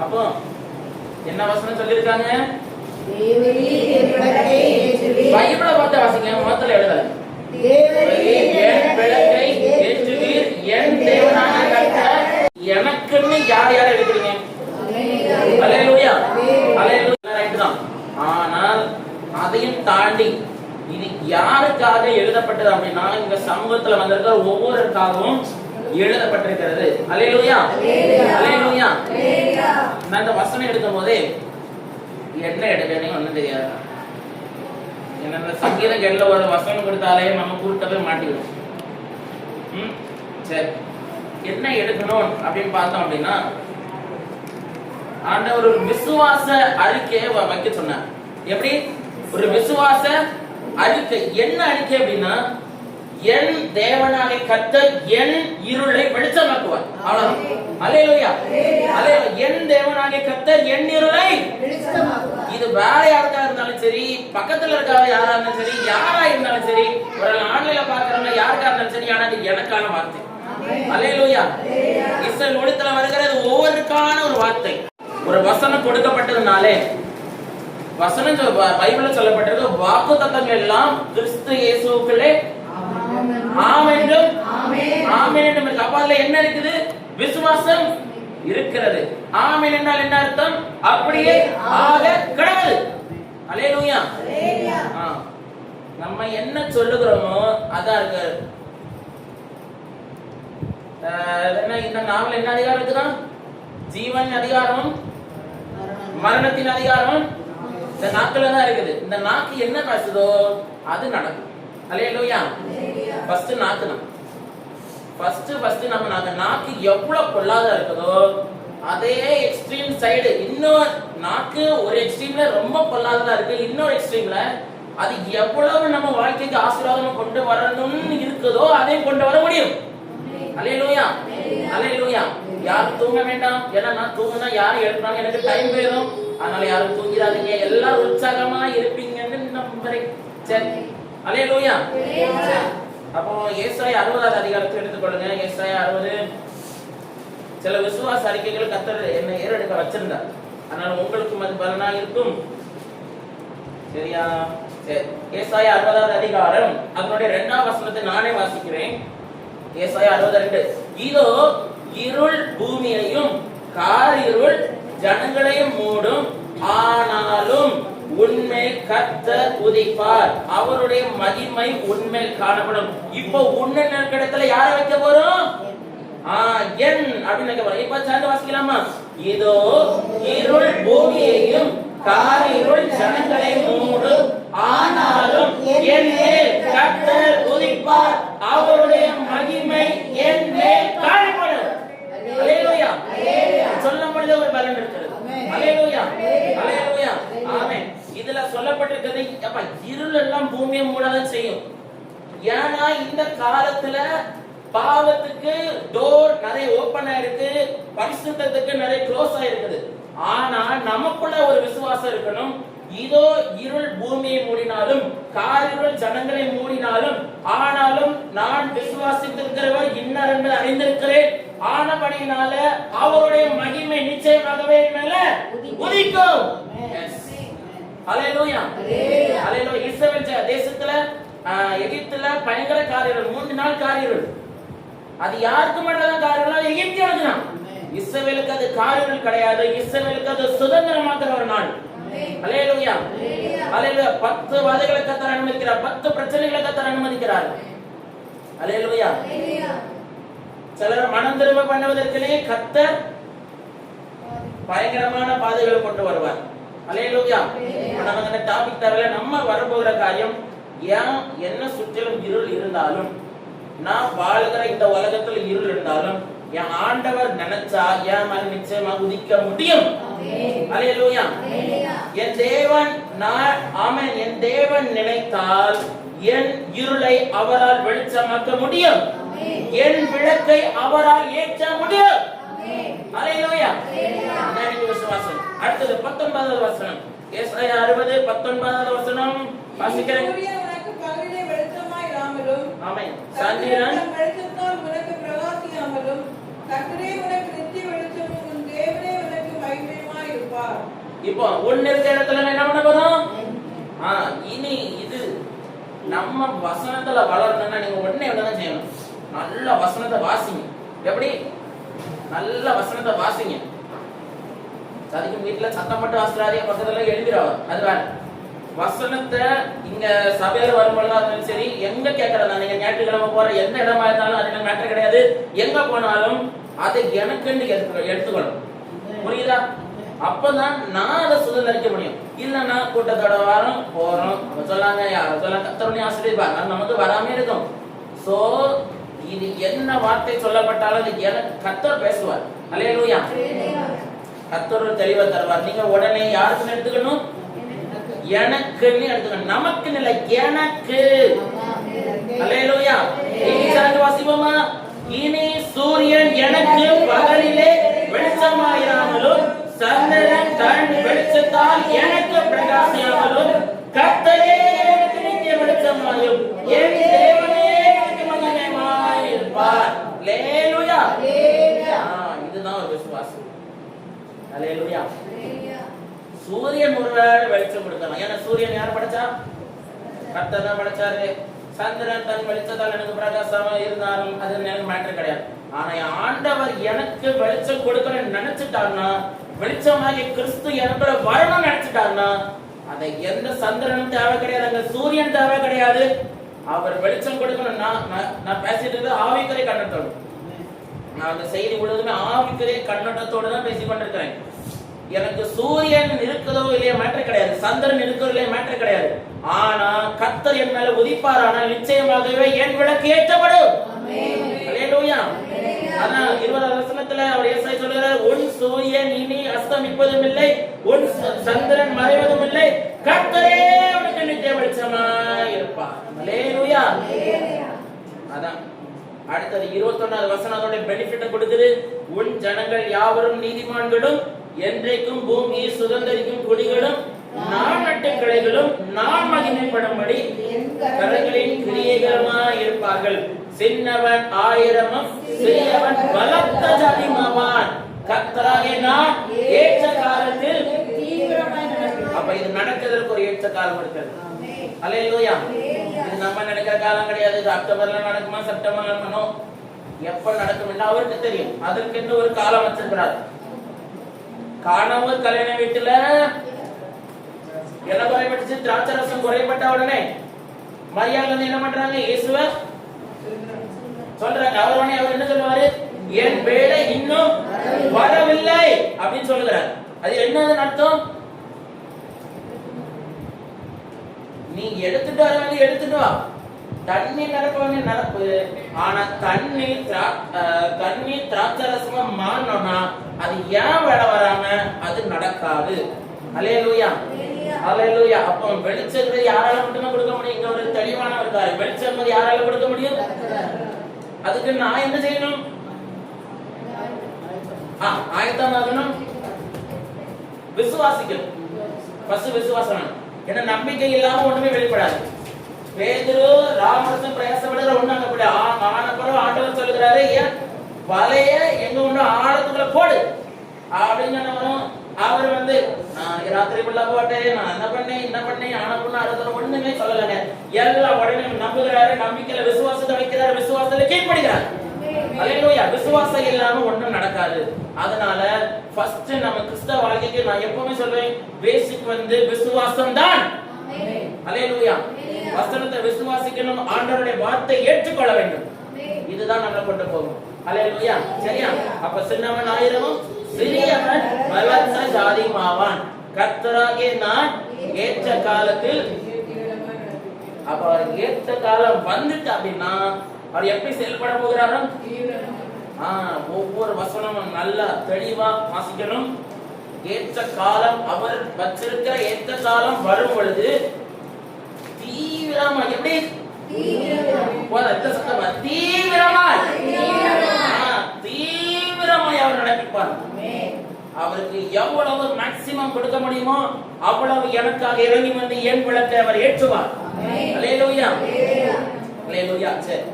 அப்போ என்ன வசனம் சொல்லிருக்காங்க? பைபிளை பார்த்து வாசிங்க, முதல்ல எழுதல. என் விளக்கை ஏற்றுவீர், என் தேவனான கர்த்தர் எனக்குன்னு யார் யார் எடுக்கிறீங்க? அல்லேலூயா, அல்லேலூயா, ரைட் தான். ஆனால் அதையும் தாண்டி இது யாருக்காக எழுதப்பட்டது அப்படின்னா, இந்த சமூகத்துல வந்திருக்கிற ஒவ்வொருக்காகவும் எழுதப்பட்டிருக்கிறது. அல்லேலூயா, அல்லேலூயா. நான் இந்த வசனம் எடுக்கும் போதே என்ன எடுக்கிறேன்னு ஒன்றும் தெரியாது. என்ன சங்கீதம் கேட்கல ஒரு வசனம் கொடுத்தாலே நம்ம கூட்டவே மாட்டிடும். சரி, என்ன எடுக்கணும் அப்படின்னு பார்த்தோம் அப்படின்னா, ஆண்டவர் ஒரு விசுவாச அறிக்கையை வைக்க சொன்னார். எப்படி ஒரு விசுவாச அறிக்கை? என்ன அறிக்கை அப்படின்னா, என் தேவனாகிய கர்த்தர் என் இருளை வெளிச்சமாக்குவார். அவ்வளவுதான். அல்லேலூயா, அல்லேலூயா. என் தேவனாகிய கர்த்தர் என் இருளை வெளிச்சமாக்குவார். இது வேற யாருக்கா இருந்தாலும் சரி, பக்கத்துல இருக்காத யாரா இருந்தாலும் சரி, யாரா இருந்தாலும் சரி, ஒரு ஆன்லைன்ல பாக்குறவங்க யாருக்கா இருந்தாலும் சரி, ஆனா இது எனக்கான வார்த்தை. அல்லேலூயா. இஸ்ரவேல் ஒளித்துல வருகிறது ஒவ்வொருக்கான ஒரு வார்த்தை. ஒரு வசனம் கொடுக்கப்பட்டதுனாலே, வசனம் பைபிள்ல சொல்லப்பட்டிருக்கு, வாக்கு தத்தங்கள் எல்லாம் கிறிஸ்து இயேசுவுக்குள்ளே ஆமென் ஆமென் என்று இருக்கு. அப்ப அதுல என்ன இருக்குது? விசுவாசம் இருக்கிறது. ஆமென் என்றால் என்ன அர்த்தம்? அப்படியே ஆக கடவுள். அல்லேலூயா, அல்லேலூயா. நம்ம என்ன சொல்லுகிறோமோ அதான் இருக்கு. இந்த நாவல் என்ன அதிகாரம் இருக்குதா? ஜீவன் அதிகாரம், மரணத்தின் அதிகாரம் இந்த நாக்குல தான் இருக்குது. இந்த நாக்கு என்ன பேசுதோ அது நடக்கும். அல்லேலூயா. ஃபர்ஸ்ட் நாக்கு தான். ஃபர்ஸ்ட் நம்ம நாக்கு எவ்வளவு பொல்லாத இருக்குதோ அதே எக்ஸ்ட்ரீம் சைடு இன்னொரு நாக்கு ஒரு எக்ஸ்ட்ரீம்ல ரொம்ப பொல்லாததா இருக்கு, இன்னொரு எக்ஸ்ட்ரீம்ல அது எவ்வளவு நம்ம வாழ்க்கைக்கு ஆசீர்வாதம் கொண்டு வரணும்னு இருக்குதோ அதையும் கொண்டு வர முடியும். அல்லேலூயா, அல்லேலூயா. யாரும் தூங்க வேண்டாம். ஏன்னா நான் தூங்கினா யாரும் எழுப்புறாங்க, எனக்கு டைம் போயிடும். அதனால யாரும் தூங்கிடாதீங்க, எல்லாரும் உற்சாகமா இருப்பீங்கன்னு நம்புறேன். சரி, அல்லேலூயா. அப்போ ஏசாயா 60வது அதிகாரத்தை எடுத்துக்கொள்ளுங்க. ஏசாயா 60. சில விசுவாச அறிக்கைகள் கர்த்தர் என்ன ஏறெடுக்க வச்சிருந்தார். அதனால உங்களுக்கும் அது பலனா இருக்கும். சரியா? சரி, ஏசாயா 60வது அதிகாரம் அதனுடைய 2ஆம் வசனத்தை நானே வாசிக்கிறேன். ஏசாயா 62. இதோ இருள் பூமியையும் காரிருள் ஜனங்களையும் மூடும், ஆனாலும் உண்மை கர்த்தர் உதிப்பார், அவருடைய மகிமை உண்மை காணப்படும். இப்போ உண்மை நெருக்கடத்துல யார வைக்க போறோம்? என் அப்படின்னு வைக்க போறோம். இப்ப சேர்ந்து வாசிக்கலாமா? இதோ இருள் பூமியையும் காரிருள் ஜனங்களை மூடும், ஆனாலும் என் மேல் கர்த்தர் உதிப்பார், அவருடைய மகிமை என் மேல் காணப்படும். அல்லேலூயா. சொல்லும் பொழுது ஒரு பலன் இருக்கிறது. அல்லேலூயா, அல்லேலூயா, ஆமென். இதுல சொல்லப்பட்டிருக்கிறது, அப்ப இருள் எல்லாம் பூமியை மூடதான் செய்யும். ஏன்னா இந்த காலத்துல பாவத்துக்கு டோர் நிறைய ஓபன் ஆயிருக்கு, பரிசுத்தத்துக்கு நிறைய க்ளோஸ் ஆயிருக்குது. ஆனா நமக்குள்ள ஒரு விசுவாசம் இருக்கணும். இதோ இருள் பூமியை மூடினாலும் காரிருள் ஜனங்களை மூடினாலும், ஆனாலும் நான் விசுவாசித்திருக்கிறவர் இன்னர் என்று அறிந்திருக்கிறேன், ஆனபடியினால அவருடைய மகிமை நிச்சயமாகவே மேல உதிக்கும். அல்லேலூயா, அல்லேலூயா. இஸ்ரவேல் தேசத்துல எகிப்துல பயங்கர காரிருள், 3 நாள் காரிருள். அது யாருக்கு மட்டும் காரிருள்? எகிப்தியனுக்கு தான். இஸ்ரவேலுக்கு அது காரிருள் கிடையாது. இஸ்ரவேலுக்கு அது சுதந்திரமாக்குற ஒரு நாள். அல்லேலூயா, அல்லேலூயா. 10 வாதைகளை கர்த்தர் அனுமதிக்கிறார், 10 பிரச்சனைகளை கர்த்தர் அனுமதிக்கிறார். அல்லேலூயா. சிலர் மனம் திரும்ப பண்ணுவதற்கே கர்த்தர் பயங்கரமான பாதைகளை கொண்டு வருவார். அல்லேலூயா. நம்ம இந்த டாபிக் தரல, நம்ம வரப்போகிற காரியம், ஏன் என்ன சுற்றிலும் இருள் இருந்தாலும், நான் வாழ்கிற இந்த உலகத்தில் இருள் இருந்தாலும், என் ஆண்டவர் நினைச்சா என் மேல் நிச்சயமா உதிக்க முடியும். அல்லேலூயா. என் தேவன் ஆமென். என் தேவன் நினைத்தால் என் இருளை அவரால் வெளிச்சமாக்க முடியும், என் விளக்கை அவரால் ஏற்ற முடியும். அல்லேலூயா. விசுவாசம். அடுத்தது 19வது வசனம். ஏசாயா 60 19வது வசனம் வாசிக்கிறேன். பகலிலே வெளிச்சமாய் இராமலும், ஆமென். சந்திரன் வெளிச்சத்தால் உனக்கு பிரகாசியாமலும், கர்த்தரே உனக்கு நித்திய வெளிச்சமும் உன் தேவன் இப்போ ஒண்ணு இருக்க இடத்துல என்ன பண்ண போறோம்? இனி இது நம்ம வசனத்துல வளரணும்னா நீங்க உடனே என்னதான் செய்யணும்? நல்ல வசனத்தை வாசிங்க. எப்படி? நல்ல வசனத்தை வாசிங்க. அதுக்கு வீட்டுல சத்தம் மட்டும் வாசிக்கிறாரே, பக்கத்துல எழுதிடுவார், அது வேற. வசனத்தை இங்க சபையில வரும்போது சரி, எங்க கேட்கறதா, நீங்க ஞாயிற்றுக்கிழமை போற எந்த இடமா இருந்தாலும் அது எனக்கு மேட்டர் கிடையாது. எங்க போனாலும் அதை எனக்குன்னு எடுத்துக்கணும். புரியுதா? அப்பதான் நான் அதை சுதந்திரிக்க முடியும். இல்லைன்னா கூட்டத்தோட வாரம் போறோம், சொல்லாங்க கத்தருடைய ஆசிரியர் நமக்கு வராம இருக்கும். சோ இது என்ன வார்த்தை சொல்லப்பட்டாலும் அது எனக்கு கத்தர் பேசுவார். அல்லேலூயா. கத்தர் தெளிவா தருவார். நீங்க உடனே யாருக்குன்னு எடுத்துக்கணும்? எனக்குன்னு எடுத்துக்கணும். நமக்குன்னு இல்லை, எனக்கு. அல்லேலூயா. வாசிப்போமா? இனி சூரியன் எனக்கு பகலிலே வெளிச்சமாயிராமலும் சந்திரன் தன் வெளிச்சத்தால் எனக்கு பிரகாசியாமலும் கர்த்தரே எனக்கு நித்திய வெளிச்சமாயும் என் தேவனே எனக்கு மகிமையாயிருப்பார். அல்லேலூயா. இதுதான் ஒரு விசுவாசம். அல்லேலூயா. சூரியன் ஒருவேளை வெளிச்சம் கொடுக்கலாம். ஏன்னா சூரியன் யார் படைச்சா? கர்த்தர் தான் படைச்சாரு. சந்திரன் தன் வெளிச்சத்தால் எனக்கு பிரகாசமா இருந்தாலும் அது எனக்கு மேட்டர் கிடையாது. ஆனா ஆண்டவர் எனக்கு வெளிச்சம் கொடுக்கணும்னு நினைச்சிட்டாருன்னா, வெளிச்சமாகி கிறிஸ்து எனக்குள்ள வரணும்னு நினைச்சிட்டாருன்னா, அதை எந்த சந்திரனும் தேவை கிடையாது, அங்க சூரியன் தேவை கிடையாது. அவர் வெளிச்சம் கொடுக்கணும்னா, நான் பேசிட்டு இருந்தது ஆவிக்குரிய கண்ணோட்டத்தோடு. நான் அந்த செய்தி முழுவதுமே ஆவிக்குரிய கண்ணோட்டத்தோடு தான் பேசி கொண்டிருக்கிறேன். எனக்கு சூரியன் இருக்குதோ இல்லையா மேட்டர் கிடையாது, சந்திரன் இருக்கோ இல்லையா மேட்டர் கிடையாது. ஆனா கர்த்தர் என் மேல உதிப்பாரானால் நிச்சயமாகவே என் விளக்கு ஏற்றப்படும். அல்லேலூயா. அதான் 20வது வசனத்துல அவர் ஏசாயா சொல்றார், உன் சூரியன் இனி அஸ்தமிப்பதும் இல்லை, உன் சந்திரன் மறைவதும் இல்லை, கர்த்தரே உனக்கு நித்திய வெளிச்சமாய் இருப்பார். அல்லேலூயா. அதான் அடுத்தது 21வது வசனம் அதோட பெனிஃபிட் கொடுக்குது. உன் ஜனங்கள் யாவரும் நீதிமான்களும் என்றைக்கும் பூமியை சுதந்தரிக்கும் குடிகளும் நான் நட்ட கிளைகளும் நான் மகிமைப்படும்படி கரங்களின் கிரியைகளுமாய் இருப்பார்கள். சின்னவன் ஆயிரமும் சிறியவன் பலத்த ஜாதிமாவான். கர்த்தராகிய நான் ஏற்ற காலத்தில் தீவிரமாய் நடக்கும். அப்ப இது நடக்கிறதுக்கு ஒரு ஏற்ற காலம் இருக்கிறது. அல்லேலூயா. இது நம்ம நடக்கிற காலம் கிடையாது. இது அக்டோபர்ல நடக்குமா செப்டம்பர்ல நடக்கணும், எப்ப நடக்கும் என்று அவருக்கு தெரியும். அதற்கு ஒரு காலம் வச்சிருக்கிறார். காணவர் கல்யாண வீட்டுல என்ன குறைபட்டுச்சு? திராட்சை ரசம் குறைபட்ட உடனே மரியாதை என்ன பண்றாங்க? இயேசுவ சொல்றாங்க. அவர் என்ன சொல்லுவாரு? என் வேலை இன்னும் வரவில்லை அப்படின்னு சொல்லுகிறார். அது என்னது அர்த்தம்? நீ எடுத்துட்டு வர வேண்டிய எடுத்துட்டு வா, தண்ணி நிரப்ப வேண்டிய நிரப்பு. ஆனா தண்ணீர் திராட்சை ரசமா மாறணும்னா அது ஏன் வேலை வராம அது நடக்காது. அல்லேலூயா. அல்லேலூயா. அப்போ வெளிச்சத்தை யாரால மட்டும்தான் கொடுக்க முடியும்? இங்க ஒரு தெளிவான இருக்காரு. வெளிச்சம் யாரால கொடுக்க முடியும்? அதுக்கு நான் என்ன செய்யணும்? ஆயத்தமாகணும், விசுவாசிக்கணும். ஃபர்ஸ்ட் விசுவாசம். ஏன்னா நம்பிக்கை இல்லாம ஒண்ணுமே வெளிப்படாது. பேதுரு ராமரசன் பிரயாசப்படுற ஒண்ணாங்க கூட ஆனப்புறம் ஆண்டவர் சொல்லுகிறாரு, ஏன் வலைய எங்க ஒண்ணு ஆழத்துக்குள்ள போடு அப்படின்னு சொன்னவரும் அவர் ராத்திரிக்குள்ள போட்டேன், நான் என்ன பண்ணேன் ஆனப்புண்ணு அறுதல் ஒண்ணுமே சொல்லலங்க. எல்லாம் உடனே நம்புகிறாரு, நம்பிக்கையில விசுவாசத்தை வைக்கிறாரு, விசுவாசத்துல கீழ்ப்படுகிறார். அல்லேலூயா. விசுவாசம் இல்லாம ஒண்ணும் நடக்காது. அதனால ஃபர்ஸ்ட் நம்ம கிறிஸ்தவ வாழ்க்கைக்கு நான் எப்பவுமே சொல்றேன், பேசிக் விசுவாசம் தான். அல்லேலூயா. வசனத்தை விசுவாசிக்கணும், ஆண்டவருடைய வார்த்தை ஏற்றுக்கொள்ள வேண்டும். இதுதான் நம்மளை கொண்டு போகும். அல்லேலூயா. சரியா? அப்ப சின்னவன் ஆயிரமும் சிறியவன் பலத்த ஜாதிமாவான். கர்த்தராகிய நான் ஏற்ற காலத்தில். அப்ப அவர் ஏற்ற காலம் வந்துட்டு அப்படின்னா அவர் எப்படி செயல்பட போகிறாரோ ஒவ்வொரு வசனமும் நல்லா தெளிவா வாசிக்கணும். ஏற்ற காலம் அவர் வச்சிருக்கிற ஏற்ற காலம் வரும் பொழுது தீவிரமா, எப்படி தீவிரமாய் அவர் நடப்பிப்பார். அவருக்கு எவ்வளவு மேக்சிமம் கொடுக்க முடியுமோ அவ்வளவு எனக்காக இறங்கி வந்து என் விளக்கை அவர் ஏற்றுவார். அல்லேலூயா. அல்லேலூயா. சரி,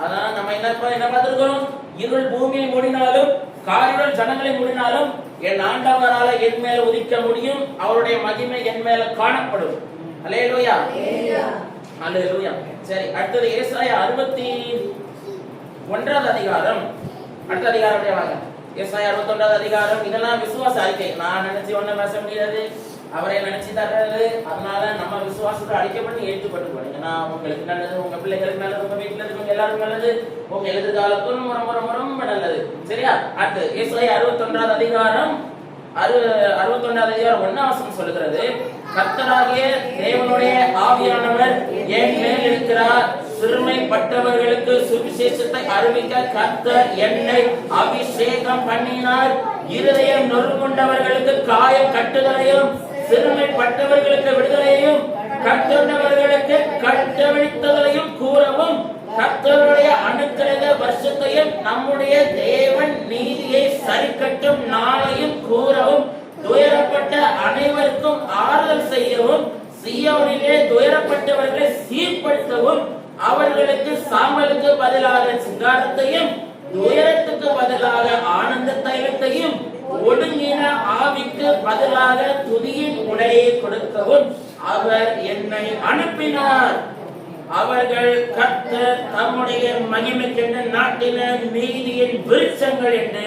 அதான் நம்ம என்ன பார்த்திருக்கிறோம்? இருள் பூமியை மூடினாலும் காரிருள் ஜனங்களை மூடினாலும் என் ஆண்டவரால என் மேல உதிக்க முடியும், அவருடைய மகிமை என் மேல காணப்படும். அல்லேலூயா, அல்லேலூயா. சரி, அடுத்தது ஏசாயா 61வது அதிகாரம். அடுத்த அதிகாரம் வாங்க. ஏசாயா 61வது அதிகாரம். இதெல்லாம் விசுவாச அறிக்கை. நான் நினைச்சு ஒண்ணு பேச முடியாது, அவரை நினைச்சு தர்றது. அதனால நம்ம விசுவாசத்தை அறிக்கை பண்ணி ஏற்றுப்பட்டு போனீங்கன்னா உங்களுக்கு நல்லது, உங்க பிள்ளைகளுக்கு நல்லது, உங்க வீட்டுல இருக்கவங்க எல்லாருக்கும் நல்லது, உங்க எதிர்காலத்துக்கும் ரொம்ப நல்லது. சரியா? அடுத்து ஏசாயா 61வது அதிகாரம் 61வது அதிகாரம் 1ஆம் வசனம் சொல்லுகிறது, கர்த்தராகிய தேவனுடைய ஆவியானவர் என் மேல் இருக்கிறார், சிறுமைப்பட்டவர்களுக்கு சுவிசேஷத்தை அறிவிக்க கர்த்தர் என்னை அபிஷேகம் பண்ணினார், இருதயம் நொறுங்குண்டவர்களுக்கு காயம் கட்டுதலையும், சிறுமைப்பட்டவர்களுக்கு விடுதலையும், கட்டுண்டவர்களுக்கு கட்டவிழ்த்ததையும் கூறவும், கர்த்தருடைய அனுக்கிரக வருஷத்தையும் நம்முடைய தேவன் நீதியை சரிக்கட்டும் நாளையும் கூறவும், துயரப்பட்ட அனைவருக்கும் ஆறுதல் செய்யவும், சீயோனிலே துயரப்பட்டவர்களை சீர்படுத்தவும், அவர்களுக்கு சாம்பலுக்கு பதிலாக சிங்காரத்தையும், துயரத்துக்கு பதிலாக ஆனந்த தைலத்தையும், ஒடுங்கின ஆவிக்கு பதிலாக துதியின் உடையை கொடுக்கவும் அவர் என்னை அனுப்பினார். அவர்கள் கர்த்தர் தம்முடைய மகிமைக்கென்று நாட்டின நீதியின் விருட்சங்கள் என்று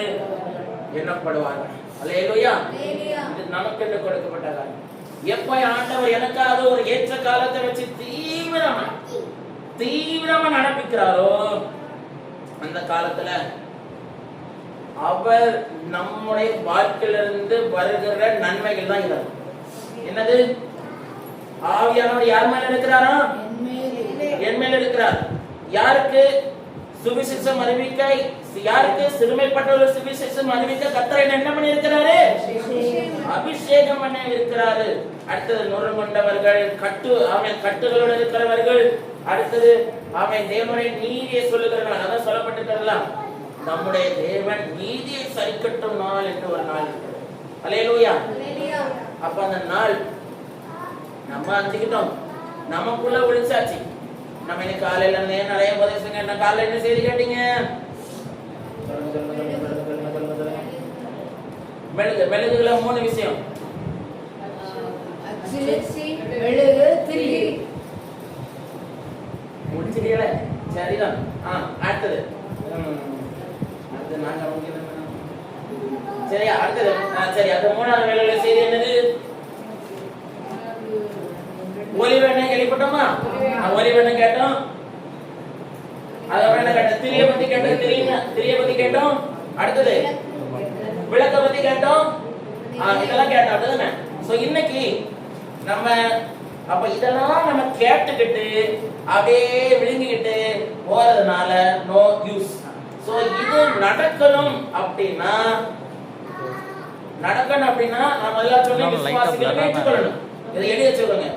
எண்ணப்படுவார்கள். அல்லேலூயா. இது நமக்கென்று கொடுக்கப்பட்ட காலம். எப்ப ஆண்டவர் எனக்காக ஒரு ஏற்ற காலத்தை வச்சு தீவிரமா நடப்பிக்கிறாரோ அந்த காலத்துல அவர் நம்முடைய வாழ்க்கையிலிருந்து வருகிற நன்மைகள் தான் இருக்கும். என்னது? ஆவியானவர் யார் மேல இருக்கிறாரா? என் மேல இருக்கிறார். யாருக்கு? சுவிசேஷம் அறிவிக்க, யாருக்கு? சிறுமைப்பட்டவர்கள் சுவிசேஷம் அறிவிக்க கர்த்தர் என்ன பண்ணி இருக்கிறாரு? அபிஷேகம் பண்ணி இருக்கிறாரு. அடுத்தது நொறுங்குண்டவர்கள், கட்டுகளோடு இருக்கிறவர்கள், அடுத்தது அவன் தேவனுடைய நீதியை சொல்லுகிறார்கள். அதான் சொல்லப்பட்டிருக்கலாம், நம்முடைய தேவன் நீதியை சரிக்கட்டும் நாள் என்று ஒரு நாள் இருக்கிறது. அல்லேலூயா. அப்ப அந்த நாள் நம்ம அஞ்சுக்கிட்டோம், நமக்குள்ள ஒளிச்சாச்சு. நம்ம இன்னைக்கு காலையில நிறைய உபதேசம் கேட்ட. காலையில என்ன செய்தி கேட்டீங்க? மெழுகுல 3 விஷயம். முடிச்சிட்டீங்களே? சரிதான். அடுத்தது நாங்க சரி, அடுத்தது சரி, அது 3வது வேலையில செய்தி என்னது? ஒலிவெண்ணை கேள்விப்பட்டோமா? ஒலிவெண்ணை கேட்டோம். அதோட கேட்டோம், திரிய பத்தி கேட்டோம், திரிய பத்தி கேட்டோம். அடுத்தது விளக்க பத்தி கேட்டோம். இதெல்லாம் கேட்டோம். அப்படிதானே? சோ இன்னைக்கு நம்ம அப்ப இதெல்லாம் நம்ம கேட்டுக்கிட்டு அப்படியே விழுங்கிக்கிட்டு போறதுனால நோ யூஸ். சோ இது நடக்கணும் அப்படின்னா நம்ம எல்லாம் சொல்லி விசுவாசிக்கணும், ஏற்றுக்கொள்ளணும். இதை எழுதி வச்சுக்கோங்க.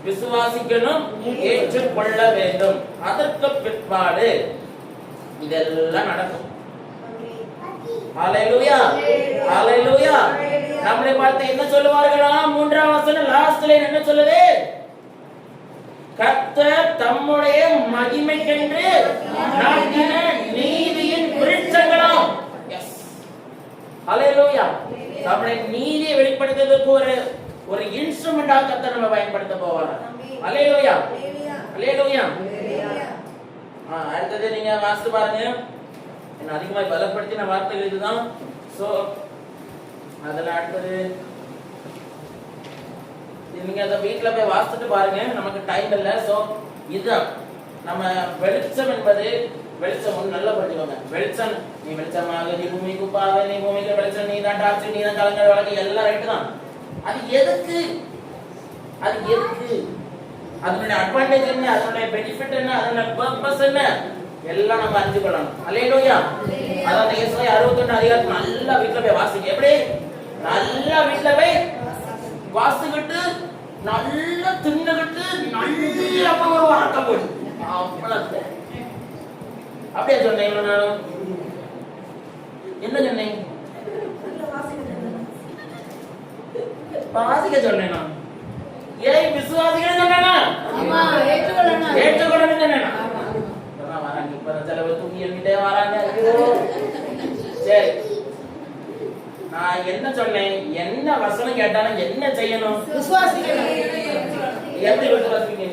விசுவாசிக்கணும், ஏற்றுக்கொள்ள வேண்டும். அதற்கு பிற்பாடு இதெல்லாம் நடக்கும். ஹalleluya, ஹalleluya. நம்மளை பார்த்து என்ன சொல்லுவார்களா? 3ஆம் வசனம் லாஸ்ட்ல என்ன சொல்லுது? கர்த்தர் தம்முடைய மகிமைக்கென்று நாட்டின நீதியின் விருட்சங்களாம். எஸ், ஹalleluya. நம்முடைய நீதியை வெளிப்படுத்துவதற்கு ஒரு இன்ஸ்ட்ருமெண்டா கர்த்தர் நம்ம பயன்படுத்த போவார். ஹalleluya, ஹalleluya. அடுத்தது நீங்க வாசித்து பாருங்க. என்ன அதிகமா பலப்படுத்தின வார்த்தைகள் இதுதான். சோ அதெல்லாம் அடுத்தது நீங்க அத வீட்ல போய் வாசிட்டு பாருங்க. நமக்கு டைம் இல்ல. சோ இதுதான் நம்ம வெளிச்சம் என்பது. வெளிச்சம் ஒன்று நல்லா படிச்சுக்கோங்க. வெளிச்சம், நீ வெளிச்சமாக, நீ பூமிக்கு உப்பாக, நீ பூமிக்கு வெளிச்சம், நீ தான் டாக்டர், நீ தான் கலங்கரை வழக்கு, எல்லாம் ரைட்டு தான். அது எதுக்கு? அதனுடைய அட்வான்டேஜ் என்ன, அதனுடைய பெனிஃபிட் என்ன, அதனுடைய பர்பஸ் என்ன, எல்லாம் நம்ம அறிஞ்சு கொள்ளணும். அல்லேலூயா. அதாவது ஏசாயா 61 அதிகாரம் நல்லா வீட்ல போய் வாசிங்க. எப்படி? நல்லா வீட்ல போய் வாசிக்கிட்டு நல்லா தின்னுகிட்டு நல்லா ஒரு வார்த்தை போடு. அவ்வளவு அப்படியே சொன்னேன். நானும் என்ன சொன்னேன்? வாசிக்க சொன்னேன். நான் ஏன் விசுவாசிகள் சொன்னேனா? ஏற்றுக்கொள்ளணும் சொன்னேனா? வராங்க இப்ப செலவு தூங்கி என்கிட்டே வராங்க. சரி, நான் என்ன சொன்னேன்? என்ன வசனம் கேட்டாலும் என்ன செய்யணும்? விசுவாசிக்கணும். எப்படி விசுவாசிக்க?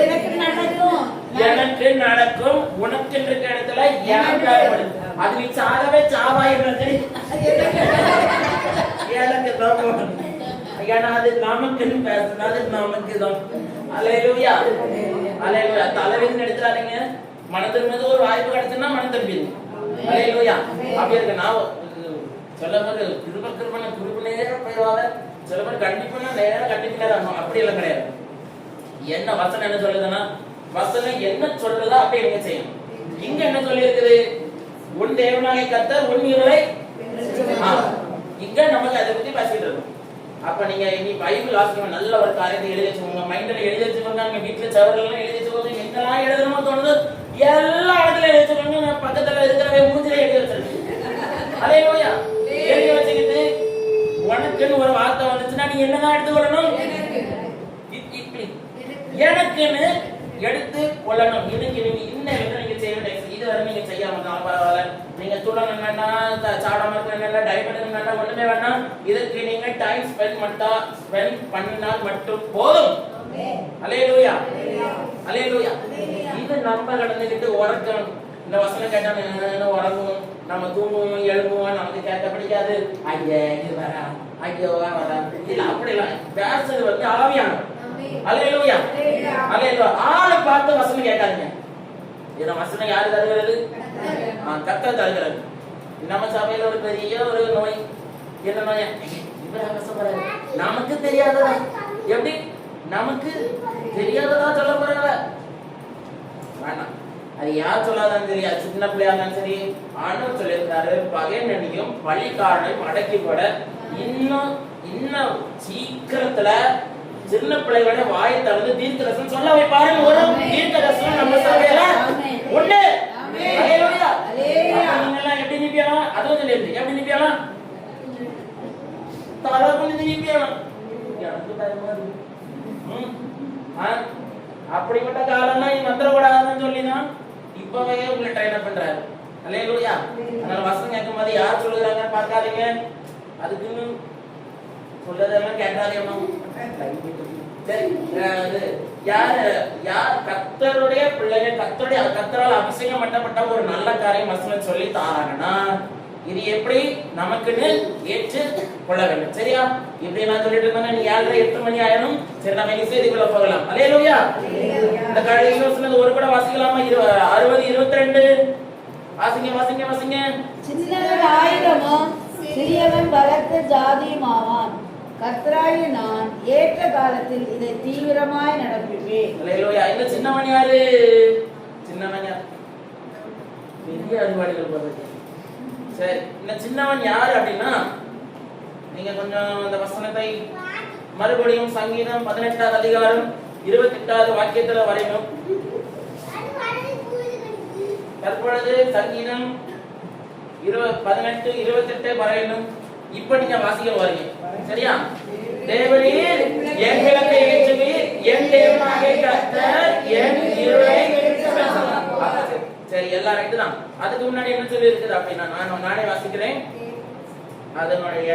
எனக்கு நடக்கும், எனக்கு நடக்கும், உனக்கு இருக்கிற இடத்துல ஏன் அது நீ சாகவே சாவாயிடுறது. எனக்கு தான், ஏன்னா அது நமக்குன்னு பேசுனா அது நமக்கு தான். அல்லேலூயா, அல்லேலூயா. தலைவிதின்னு எடுத்துறாதீங்க. மன திரும்பது ஒரு வாய்ப்பு கிடைச்சுன்னா மன திரும்பிது. அல்லேலூயா. அப்படி இருக்கு. நான் சில பேர் கிருப நேரம் போயிடுவாங்க, சில பேர் கண்டிப்பா நேரம் கண்டிப்பா அப்படி எல்லாம் கிடையாது. என்ன வசனம் என்ன சொல்லுதுன்னா, வசனம் என்ன சொல்றதோ அப்படி நீங்க செய்யணும். இங்க என்ன சொல்லி இருக்குது? உன் தேவனாகிய கர்த்தர் உன் இருளை. இங்க நமக்கு அதை பத்தி பேசிட்டு இருக்கோம். அப்ப நீங்க இனி பைபிள் வாசிக்கணும். நல்ல ஒரு காரியத்தை எழுதி வச்சுக்கோங்க, மைண்ட்ல எழுதி வச்சுக்கோங்க. அங்க வீட்டுல சவரெல்லாம் எழுதி வச்சுக்கோங்க. எங்கெல்லாம் எழுதணுமோ தோணுது எல்லா இடத்துல எழுதி வச்சுக்கோங்க. நான் பக்கத்துல இருக்கிற மூஞ்சில எழுதி வச்சிருக்கேன். அல்லேலூயா. எழுதி வச்சுக்கிட்டு உனக்குன்னு ஒரு வார்த்தை வந்துச்சுன்னா நீ என்னதான் எடுத்துக்கொள்ளணும்? எனக்குன்னு எடுத்து கொள்ளணும். இதுக்கு நீங்க இன்னும் நீங்க செய்ய வேண்டிய இதுவரை நீங்க செய்யாம பரவாயில்ல. நீங்க துள்ளணும் வேண்டாம், சாப்பிடாம இருக்க வேண்டாம், டைப் எடுக்க வேண்டாம், ஒண்ணுமே வேண்டாம். இதுக்கு நீங்க டைம் ஸ்பெண்ட் பண்ணினால் மட்டும் போதும். அல்லேலூயா, அல்லேலூயா. இது நம்ம கடந்துகிட்டு உறக்கணும். இந்த வசனம் கேட்டா உறங்குவோம், நம்ம தூங்குவோம், எழுப்புவோம், நமக்கு கேட்க பிடிக்காது. ஐயா இது வரா, ஐயோ வரா, இல்ல அப்படி இல்ல. பேசுறது வந்து ஆவியானோம். அல்லேலூயா, அல்லேலூயா. ஆளை பார்த்து வசனம் கேட்காதீங்க. இந்த வசனம் யாரு தருகிறது? கர்த்தர் தருகிறது. நம்ம சபையில ஒரு பெரிய ஒரு நோய். என்ன நோய்? நமக்கு தெரியாததா? எப்படி நமக்கு தெரியாததா சொல்ல போறாங்க? வேணாம். அது யார் சொல்லாதான்னு தெரியாது. சின்ன பிள்ளையா இருந்தாலும் சரி, ஆண்டவர் சொல்லியிருந்தாரு, பகைஞனையும் பழிக்காரனையும் அடக்கி போட இன்னும் சீக்கிரத்துல சின்ன பிள்ளைகளோட வாயை திறந்து தீர்க்கதரிசனம் சொல்ல வைப்பாரு. ஒரு தீர்க்கதரிசனம் நம்ம சபையில உண்டு. அல்லேலூயா, அல்லேலூயா. நீங்க எல்லாம் எப்படி நிப்பியலாம்? அதுவும் சொல்லிருக்கு. எப்படி நிப்பியலாம்? தலை குனிந்து நிப்பியலாம். எனக்கு பயமா இருக்கு. அப்படிப்பட்ட காலம்னா நீ வந்துடக்கூடாதுன்னு சொல்லிதான் இப்பவே உங்களை ட்ரெயின் அப் பண்றாரு. அல்லேலூயா. அதனால வசனம் கேட்கும் போது யார் சொல்லுகிறாங்கன்னு பார்க்காதீங்க. அதுக்குன்னு சொல்லதெல்லாம் கேட்காதீங்க. யார் கர்த்தருடைய பிள்ளைகள், கர்த்தரால் அபிஷேகம் பண்ணப்பட்ட ஒரு நல்ல காரியம் வசனம் சொல்லி தாராங்கன்னா இது எப்படி நமக்குன்னு ஏற்று கொள்ள வேண்டும். சரியா? இப்படி நான் சொல்லிட்டு இருந்தேன்னா நீ 7:30 மணி ஆயிரும். சரி, நம்ம இனி செய்திக்குள்ள போகலாம். அல்லேலூயா. இந்த கடைசி சொன்னது ஒரு கூட வாசிக்கலாமா? 60, 22 வாசிங்க. சின்னவன் 1000 சிறியவன் பலத்த ஜாதியும் ஆவான். கர்த்தராகிய நான் ஏற்ற காலத்தில் இதை தீவிரமாய் நடப்பிப்பேன். அல்லேலூயா. இந்த சின்னவன் யாரு? சின்னவன் யார்? பெரிய அறிவாளிகள் போறது. சரி, இந்த சின்னவன் யாரு அப்படின்னா, நீங்க கொஞ்சம் அந்த வசனத்தை மறுபடியும் சங்கீதம் 18வது அதிகாரம் 28வது வாக்கியத்துல வரையணும். தற்பொழுது சங்கீதம் 18, 28 வரையணும். இப்ப நீங்க வாசிக்க வரீங்க. சரியா? தேவரீர் என் விளக்கை ஏற்றுவீர், என் தேவனாகிய கர்த்தர் என் இருளை வெளிச்சமாக்குவார். சரி, எல்லாம் ரைட்டு தான். அதுக்கு முன்னாடி என்ன சொல்லி இருக்குது அப்படின்னா நானே வாசிக்கிறேன். அதனுடைய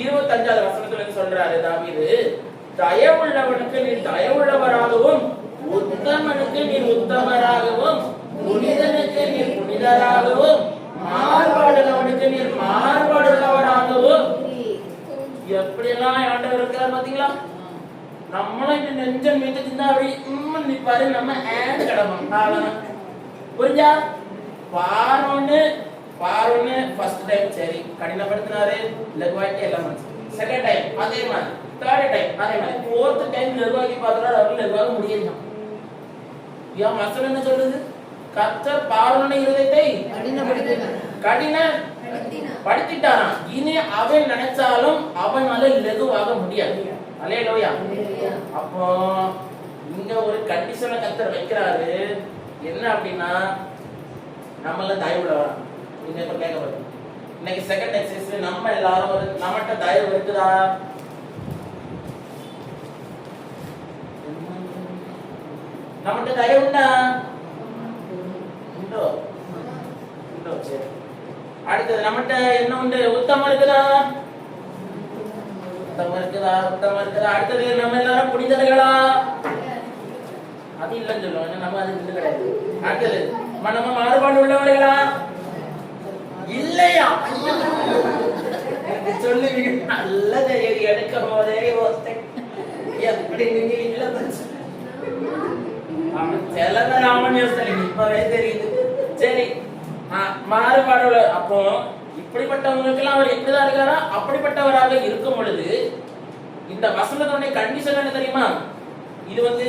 25வது வசனத்துல சொல்றாரு தாவீது, தயவுள்ளவனுக்கு நீர் தயவுள்ளவராகவும், உத்தமனுக்கு நீர் உத்தமராகவும், புனிதனுக்கு நீர் புனிதராகவும், மாறுபாடுள்ளவனுக்கு நீர் மாறுபாடுள்ளவராகவும். எப்படி எல்லாம் ஆண்டவர் இருக்கிறார் பாத்தீங்களா? நம்மளும் இந்த நெஞ்சம் மீது அப்படி நிப்பாரு. நம்ம ஆண்டு கிடப்போம். புரிஞ்சா? பார்வன்னு ஃபர்ஸ்ட் டைம் சரி கடினப்படுத்தினாரு, லகுவாக்கி எல்லாம் செகண்ட் டைம் அதே மாதிரி, தேர்ட் டைம் அதே மாதிரி, ஃபோர்த் டைம் லகுவாக்கி பார்க்கிறாரு. அவரு லகுவாக முடியல. ஏன் வசனம் என்ன சொல்றது? கர்த்தர் பார்வனுடைய இருதயத்தை கடினப்படுத்திட்டாராம். இனி அவன் நினைச்சாலும் அவனால லகுவாக முடியாது. அல்லேலூயா. அப்போ இங்க ஒரு கண்டிஷனை கர்த்தர் வைக்கிறாரு. என்ன அப்படின்னா, நம்மள தயவுள்ளவரா? நீங்க இப்ப கேட்கப்படுது. இன்னைக்கு செகண்ட் எக்ஸசைஸ் நம்ம எல்லாரும் நம்மகிட்ட தயவு இருக்குதா? நம்மகிட்ட தயவு உண்டா? உண்டோ? சரி. அடுத்தது நம்மகிட்ட என்ன உண்டு? உத்தமம் இருக்குதா? உத்தமம் இருக்குதா? உத்தமம் இருக்குதா? அடுத்தது நம்ம எல்லாரும் புனிதர்களா? அது இல்லைன்னு சொல்லுவோம், நம்ம அது இது கிடையாது. அடுத்தது நம்ம மாறுபாடு உள்ளவர்களா? இல்லையா? சொல்லுவீங்க நல்ல எடுக்க போதே எப்படி நீங்க இல்ல செலவராமன் யோசனை இப்பவே தெரியுது. சரி, மாறுபாடு. அப்போ இப்படிப்பட்டவங்களுக்கு எல்லாம் அவர் எப்படிதான் இருக்காரா? அப்படிப்பட்டவராக இருக்கும் பொழுது இந்த வசனத்தினுடைய கண்டிஷன் என்ன தெரியுமா? இது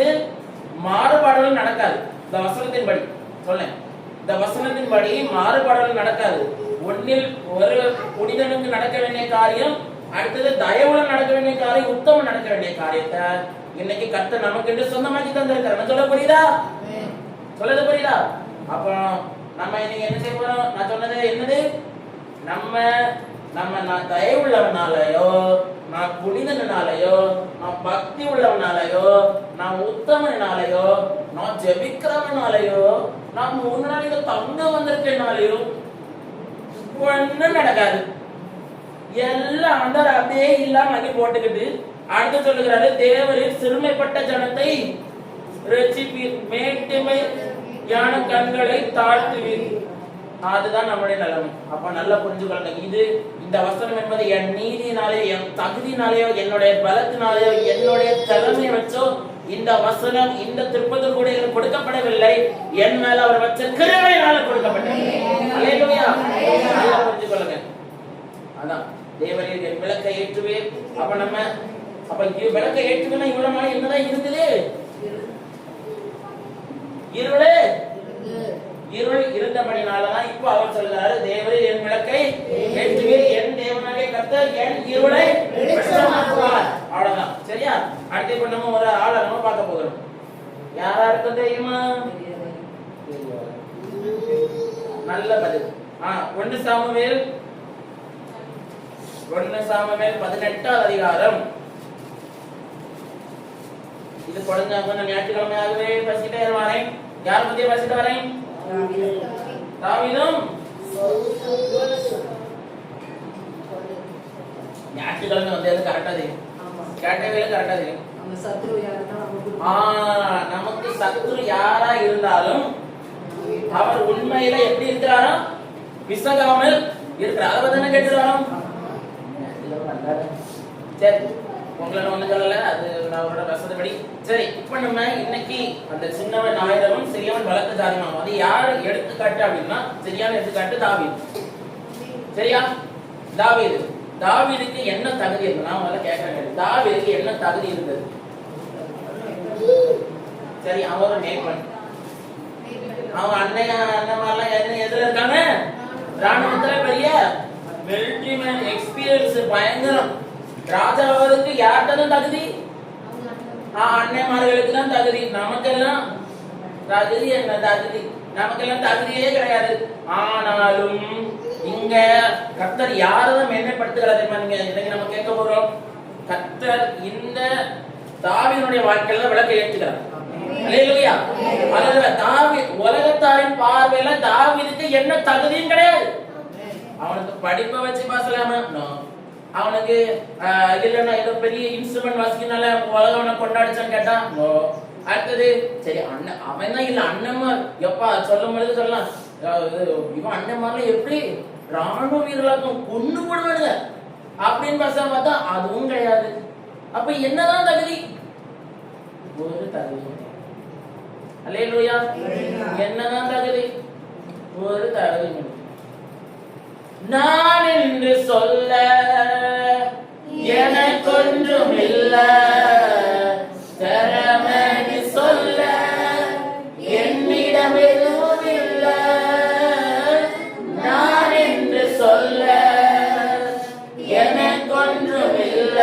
மாறுபாடுகள் நடக்காது. இந்த வசனத்தின்படி சொல்லேன், இந்த வசனத்தின்படி மாறுபாடுகள் நடக்காது. ஒன்னில் ஒரு புனிதனுக்கு நடக்க வேண்டிய காரியம், அடுத்தது தயவுடன் நடக்க வேண்டிய காரியம், உத்தமம் நடக்க வேண்டிய காரியத்தை இன்னைக்கு கர்த்தர் நமக்கு என்று சொந்தமாக்கி தந்திருக்காரு. சொல்ல புரியுதா? சொல்லது புரியுதா? அப்போ நம்ம இன்னைக்கு என்ன செய்ய போறோம்? நான் சொன்னது என்னது? நான் தயவு உள்ளவனாலயோ, நான் புனிதனாலயோ, நான் பக்தி உள்ளவனாலயோ, நான் உத்தமனாலயோ, நான் ஜெபிக்கிறவனாலயோ, நான் 3 நாளைக்கு தங்க வந்திருக்கனாலயோ ஒண்ணும் நடக்காது. எல்லாம் அப்படியே இல்லாம அங்கே போட்டுக்கிட்டு அடுத்து சொல்லுகிறாரு, தேவரில் சிறுமைப்பட்ட ஜனத்தை ரட்சிப்பீர், மேட்டுமை ஞான கண்களை தாழ்த்துவீர். அதுதான் நம்முடைய நிலைமை. அப்ப நல்லா புரிஞ்சுக்கொள்ளுங்க. இந்த வசனம் என்பது என் நீதினாலேயோ, என் தகுதினாலேயோ, என்னுடைய பலத்தினாலேயோ, என்னுடைய திறமையை வச்சோ இந்த வசனம் இந்த திருப்பத்தில் கூட கொடுக்கப்படவில்லை. என் மேல அவர் வச்ச கிருபையினால கொடுக்கப்பட்டது. அல்லேலூயா. நல்லா புரிஞ்சுக்கொள்ளுங்க. அதான் தேவரீர் என் விளக்கை ஏற்றுவேன். அப்ப விளக்கை ஏற்றுவேன்னா இவ்வளவு நாள் என்னதான் இருந்தது? இருள் இருந்தபடினாலதான் இப்போ அவர் சொல்றாரு, தேவரீர் என் விளக்கை ஏற்றுவீர், என் தேவனாகிய கர்த்தர் என் இருளை வெளிச்சமாக்குவார். அவ்வளவுதான். சரியா? அடுத்து இப்ப நம்ம ஒரு ஆளை நம்ம பார்க்க போகிறோம். யாரா இருக்கும் தெரியுமா? நல்ல பதில். 1 சாமுவேல் 18வது அதிகாரம். இது குழந்தை ஞாயிற்றுக்கிழமையாகவே பசிட்டே வரேன். யார பத்தியே பசிட்டு வரேன்? தாவீதும் ஞாயிற்றுக்கிழமை வந்து கரெக்டா தெரியும். கேட்டவே கரெக்டா தெரியும். நமக்கு சத்துரு யாரா இருந்தாலும் அவர் உண்மையில எப்படி இருக்கிறாரோ பிசகாமல் இருக்கிறார். அதை தானே கேட்டுறாராம். சரி, உங்களை ஒண்ணு சொல்லல, அது அவரோட வசதிப்படி. சரி, இப்ப நம்ம இன்னைக்கு அந்த சின்னவன் ஆயிரமும் சிறியவன் பலத்த ஜாதிமாவும், அது யாரு எடுத்துக்காட்டு அப்படின்னா சரியான எடுத்துக்காட்டு தாவீது. சரியா? தாவீதுக்கு என்ன தகுதி இருக்கு? நான் முதல்ல கேட்கிறேன், தாவீதுக்கு என்ன தகுதி இருந்தது? சரி, அவன் ஒரு மேய்ப்பன். அவன் அண்ணன்மாரெல்லாம் எதுல இருக்காங்க? ராணுவத்துல பெரிய மிலிட்டரி மேன், எக்ஸ்பீரியன்ஸ் பயங்கரம். ராஜாவுக்கு யார்கிட்ட தகுதி? அண்ணன்மார்களுக்கு தான் தகுதி. நமக்கெல்லாம் தகுதி என்ன? தகுதி நமக்கெல்லாம் தகுதியே கிடையாது. ஆனாலும் இங்க கர்த்தர் யாரதான் மேன்மைப்படுத்துகிறார் தெரியுமா? நீங்க இன்னைக்கு நம்ம கேட்க போறோம், கர்த்தர் இந்த தாவீதுடைய வாழ்க்கையில விளக்க ஏற்றுகிறார். அல்லேலூயா. உலகத்தாரின் பார்வையில தாவீதுக்கு என்ன தகுதியும் கிடையாது. அவனுக்கு படிப்பை வச்சு பாசலாமா? அவனுக்கு இல்லன்னா ஏதோ பெரிய இன்ஸ்ட்ருமெண்ட் வாசிக்கனால உலகம் அவனை கொண்டாடிச்சான்னு கேட்டா அடுத்தது சரி அண்ணன் அவன் தான் இல்ல அண்ணன்மார் எப்பா சொல்லும் பொழுது சொல்லலாம், இவன் அண்ணன்மார்ல எப்படி ராணுவ வீரர்களாக்கும் கொண்டு போடுவானுங்க அப்படின்னு பார்த்தா அதுவும் கிடையாது. அப்ப என்னதான் தகுதி? ஒரு தகுதி. அல்லேலூயா. என்னதான் தகுதி? ஒரு தகுதி. நான் என்று சொல்ல எனக்கொன்றும் இல்ல, திறமை சொல்ல என்னிடம் எதுவும் இல்ல. நான் என்று சொல்ல எனக்கொன்றும் இல்ல,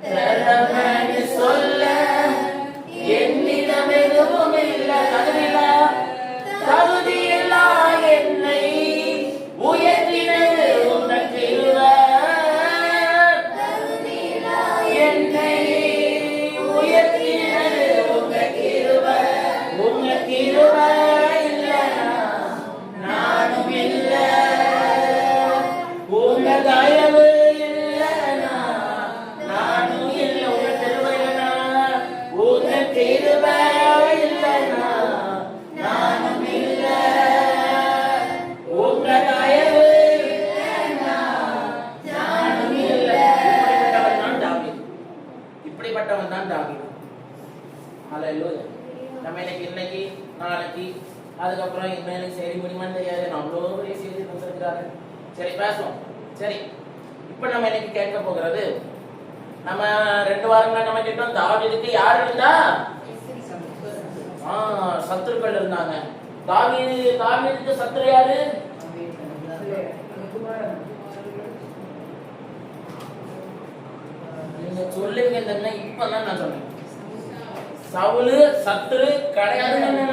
திறமை சொல்ல என்னிடம் எதுவும் இல்ல. தகுதியில்லா என்னை உயர்த்தினது உனக்கு பேசணும், அவ்வளோ பெரிய செய்தி கொடுத்திருக்கிறாரு. சரி பேசுவோம். சரி, இப்ப நம்ம இன்னைக்கு கேட்க போகிறது, நம்ம 2 வாரங்களா நம்ம கேட்டோம் தாவீதுக்கு யார் இருந்தா? சத்துருக்கள் இருந்தாங்க. தாவீதுக்கு சத்துரு யாரு? நீங்க சொல்லுங்க. இந்த இப்பதான் நான் சொன்னேன், சவுலு சத்துரு கிடையாதுன்னு.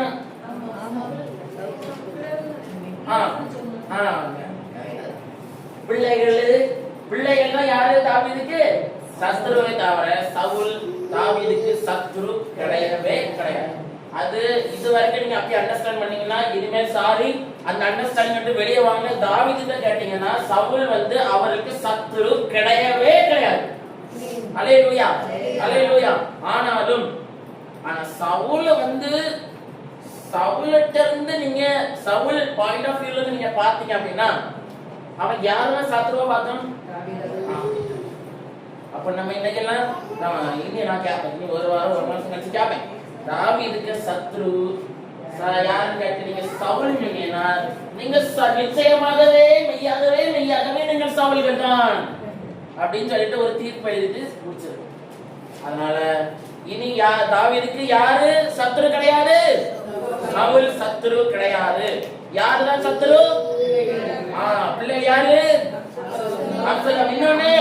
பிள்ளைகள் யாரு தாவீதுக்கு? சத்துருவை தவிர சவுல் தாவீதுக்கு சத்துரு கிடையவே கிடையாது. அது இது வரைக்கும் நீங்க அப்படி அண்டர்ஸ்டாண்ட் பண்ணீங்கன்னா, இனிமேல் சாரி அந்த அண்டர்ஸ்டாண்டிங் வெளியே வாங்க. தாவீதுட்ட கேட்டீங்கன்னா சவுல் அவருக்கு சத்துரு கிடையவே கிடையாது. அல்லேலூயா, அல்லேலூயா. ஆனாலும் சவுல் சவுல்ட்ட இருந்து நீங்க சவுல் பாயிண்ட் ஆஃப் வியூல இருந்து நீங்க பாத்தீங்க அப்படின்னா, அவன் யாரெல்லாம் சத்துருவா பார்த்தோம். அப்ப நம்ம இன்னைக்கெல்லாம் இனி நான் கேட்பேன், இனி ஒரு வாரம் ஒரு மாசம் கழிச்சு கேட்பேன், தாவீதுக்கு சத்ரு யாருன்னு கேட்டீங்க சவுல் சொன்னீங்கன்னா, நீங்க நிச்சயமாகவே மெய்யாகவே நீங்கள் சவுல்கள் தான் அப்படின்னு சொல்லிட்டு ஒரு தீர்ப்பு எழுதிட்டு முடிச்சிருக்கோம். அதனால இனி தாவீதுக்கு யாரு சத்ரு கிடையாது? சவுல் சத்ரு கிடையாது. யாருதான் சத்ரு? பிள்ளை யாரு? அப்சலோம். இன்னொன்னு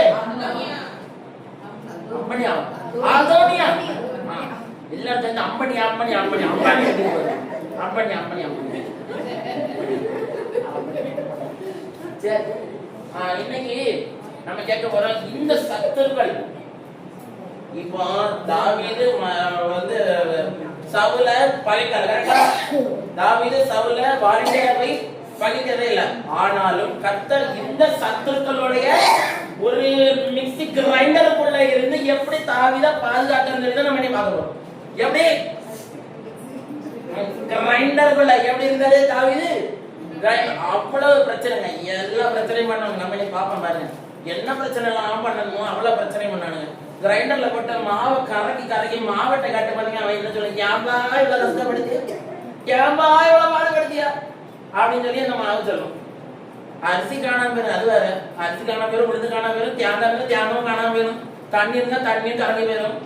அம்பனியா, ஆதோனியா. எல்லாம் சேர்ந்து அம்பனி அம்பனி அம்பனி அம்பனி அம்பனி அம்பனி அம்பனி. சரி, இன்னைக்கு நம்ம கேட்க போறோம், இந்த சத்துருக்கள் இப்போ தாவீது சவுல பழிக்கல. தாவீது சவுல வாலிபரை பழிக்கவே இல்லை. ஆனாலும் கர்த்தர் இந்த சத்துருக்களுடைய ஒரு மிக்ஸி கிரைண்டருக்குள்ள இருந்து எப்படி தாவீதை பாதுகாக்கிறது நம்ம பார்க்கிறோம். எப்படி கிரைண்டருக்குள்ள எப்படி இருந்தாரு தாவீது? அவ்வளவு பிரச்சனைங்க, எல்லா பிரச்சனையும் பண்ணாங்க. நம்ம பாப்போம் பாருங்க, என்ன பிரச்சனை எல்லாம் பண்ணணுமோ அவ்வளவு பிரச்சனை பண்ணானுங்க. கிரைண்டர்ல போட்ட மாவை கரக்கி மாவட்டை காட்டு பாருங்க. அவன் என்ன சொல்ல, ஏம்பா இவ்வளவு கஷ்டப்படுத்தியா, ஏம்பா இவ்வளவு பாடுபடுத்தியா அப்படின்னு சொல்லி அந்த மாவு சொல்லும். அரிசி காணாம போயிடும், அது வேற. அரிசி காணாம போயிடும், விழுந்து காணாம போயிடும், தியாகம் காணாம போயிடும், தண்ணி இருந்தா தண்ணியும் கரங்கி போயிடும்,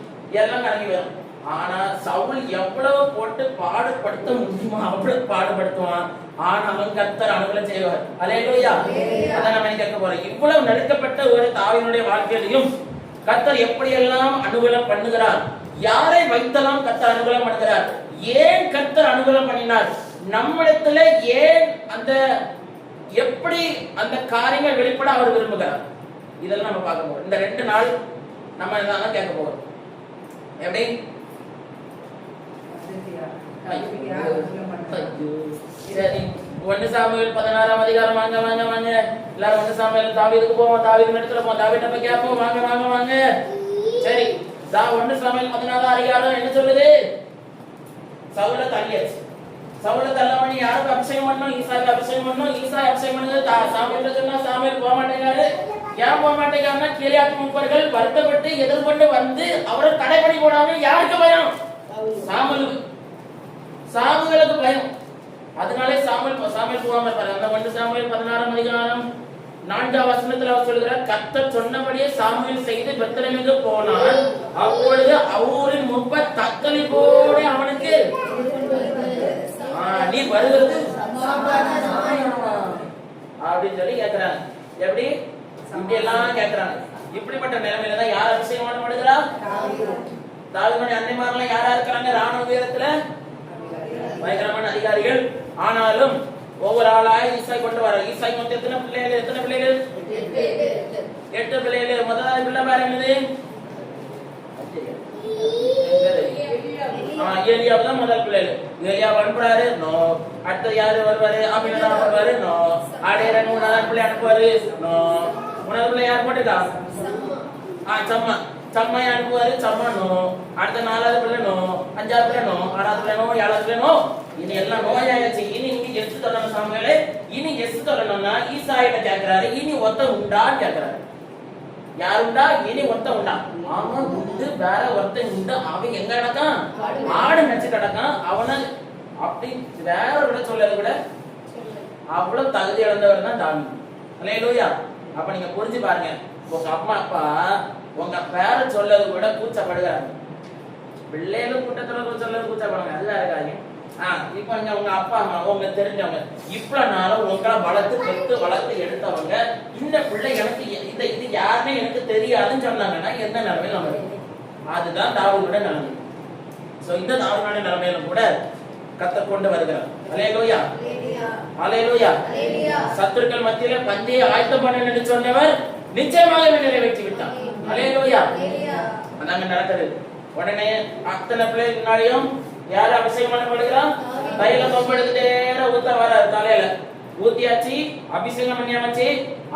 எல்லாம் கரங்கி போயிடும். ஆனா சவுல் எவ்வளவு போட்டு பாடுபடுத்த முடியுமா அவ்வளவு பாடுபடுத்துவான். ஆனாலும் கர்த்தர் அனுகூலம் செய்வார். அல்லேலூயா. அதான் நம்ம கேட்க போறோம். இவ்வளவு நெருக்கப்பட்ட ஒரு தாவீதுடைய வாழ்க்கையிலையும் கர்த்தர் எப்படியெல்லாம் அனுகூலம் பண்ணுகிறார், யாரை வைத்தெல்லாம் கர்த்தர் அனுகூலம் பண்ணுகிறார், ஏன் கர்த்தர் அனுகூலம் பண்ணினார், நம்மிடத்துல ஏன் அந்த எப்படி அந்த காரியங்கள் வெளிப்பட அவர் விரும்புகிறார், இதெல்லாம் நம்ம பார்க்க போறோம். இந்த 2 நாள் நம்ம இதான் கேட்க போறோம். எப்படி? சரி, 1 சாமுவேல் 16ஆம் அதிகாரம். வாங்க வாங்க வாங்க எல்லாரும் 1 சாமுவேல். தாவீதுக்கு போவோம், தாவீது இடத்துல போவோம், தாவீதை போய் கேட்போம். வாங்க வாங்க வாங்க. சரி, 1 சாமுவேல் 16ஆம் அதிகாரம் என்ன சொல்லுது? சவுல தள்ளியாச்சு. சவுல தள்ளவனி யாருக்கு அபிஷேகம் பண்ணணும்? ஈசாய்க்கு அபிஷேகம் பண்ணணும். ஈசாய் அபிஷேகம் பண்ணது சாமுவேல் சொன்னா சாமுவேல் போக மாட்டேங்காரு. ஏன் போக மாட்டேங்காருன்னா, கீலேயாத் மூப்பர்கள் வருத்தப்பட்டு எதிர்கொண்டு அவரை தடை பண்ணி போனாங்க. யாருக்கு பயம்? சாமுவேலுக்கு பயம். அதனாலே சாமுவேல் போகாம இருப்பாரு. அந்த 1 சாமுவேல் 16ஆம் அதிகாரம் 4ஆம் வசனத்துல அவர் சொல்கிறார், கர்த்தர் சொன்னபடியே சாமுவேல் செய்து பெத்லெகேமுக்கு போனான். அப்பொழுது அவரின் மூப்பர் தக்களிப்போடு அவனுக்கு நீ வருகிறது அப்படின்னு சொல்லி கேட்கிறாங்க. எப்படி? இப்படி எல்லாம் கேட்கிறாங்க. இப்படிப்பட்ட நிலைமையில தான் யார் அபிஷேகம் பண்ணப்படுகிறா? தாவீதுடைய அன்னைமாரெல்லாம் யாரா இருக்கிறாங்க? ராணுவ வீரத்துல பயங்கரமான அதிகாரிகள். ஆனாலும் ஒவ்வொரு ஆளாய் ஈசாய் கொண்டு வர. ஈசாய் வந்து எத்தனை பிள்ளைகள்? 8 பிள்ளைகள். முதலாவது பிள்ளை பேர் என்னது? ஏலியாவு தான் முதல் பிள்ளைகள். ஏலியா அனுப்புறாரு, நோ. அடுத்தது யாரு வருவாரு? அபினதாப் வருவாரு, நோ. ஆடையர் 3ஆவது பிள்ளை அனுப்புவாரு, நோ. 3ஆவது பிள்ளை யார் போட்டுக்கா? சம்மா. சம்மா அனுப்புவாரு, சம்மா, நோ. அடுத்த 4ஆவது பிள்ளை, நோ. 5ஆவது பிள்ளை, நோ. 6ஆவது பிள்ளை, நோ. 7ஆவது பிள்ளை, நோ. இனி எல்லாம் நோயாச்சு. இனி நீங்க எஸ் சொல்லணும் சாமுவேலே. இனி எஸ் சொல்லணும்னா ஈசாயிட்ட கேட்கிறாரு, இனி ஒருத்தன் உண்டான்னு கேட்கிறாரு. யார் உண்டா? இனி ஒருத்தன் உண்டா? ஆமா உண்டு, வேற ஒருத்தன் உண்டு. அவன் எங்க கிடக்கான்? ஆடு நச்சு கிடக்கான். அவனை அப்படி வேற விட சொல்லது கூட அவ்வளவு தகுதி இழந்தவர் தான் தாவீது. அல்லேலூயா. அப்ப நீங்க புரிஞ்சு பாருங்க, உங்க அம்மா அப்பா உங்க பேரை சொல்லது கூட கூச்சப்படுகிறாங்க. பிள்ளைகளும் கூட்டத்துல சொல்லது கூச்சப்படுறாங்க, அது வேற காரியம். இப்ப உங்க அப்பா அம்மா உங்க தெரிஞ்சவங்க இவ்வளவு நாளும் உங்களை வளர்த்து பெற்று வளர்த்து எடுத்தவங்க இந்த பிள்ளை எனக்கு இது யாருமே எனக்கு தெரியாதுன்னு சொன்னாங்கன்னா எந்த நிலைமையில நம்ம இருக்கும்? அதுதான் தாவீதுடைய நிலைமை. சோ இந்த தாவீதுடைய நிலைமையில கூட கர்த்தர் கொண்டு வருகிறார். அல்லேலூயா, அல்லேலூயா. சத்துருக்கள் மத்தியில பந்தியை ஆயத்தம் பண்ண சொன்னவர் நிச்சயமாக நிறைவேற்றி விட்டார். அல்லேலூயா. அதாங்க நடக்குது. உடனே அத்தனை பிள்ளை முன்னாடியும் யாரு அபிஷேகம் பண்ணப்படுகிறான்? தைலம் கொம்பெடுத்துட்டே ஊத்த வர்றாரு. தலையில ஊத்தியாச்சு, அபிஷேகம் பண்ணியாச்சு.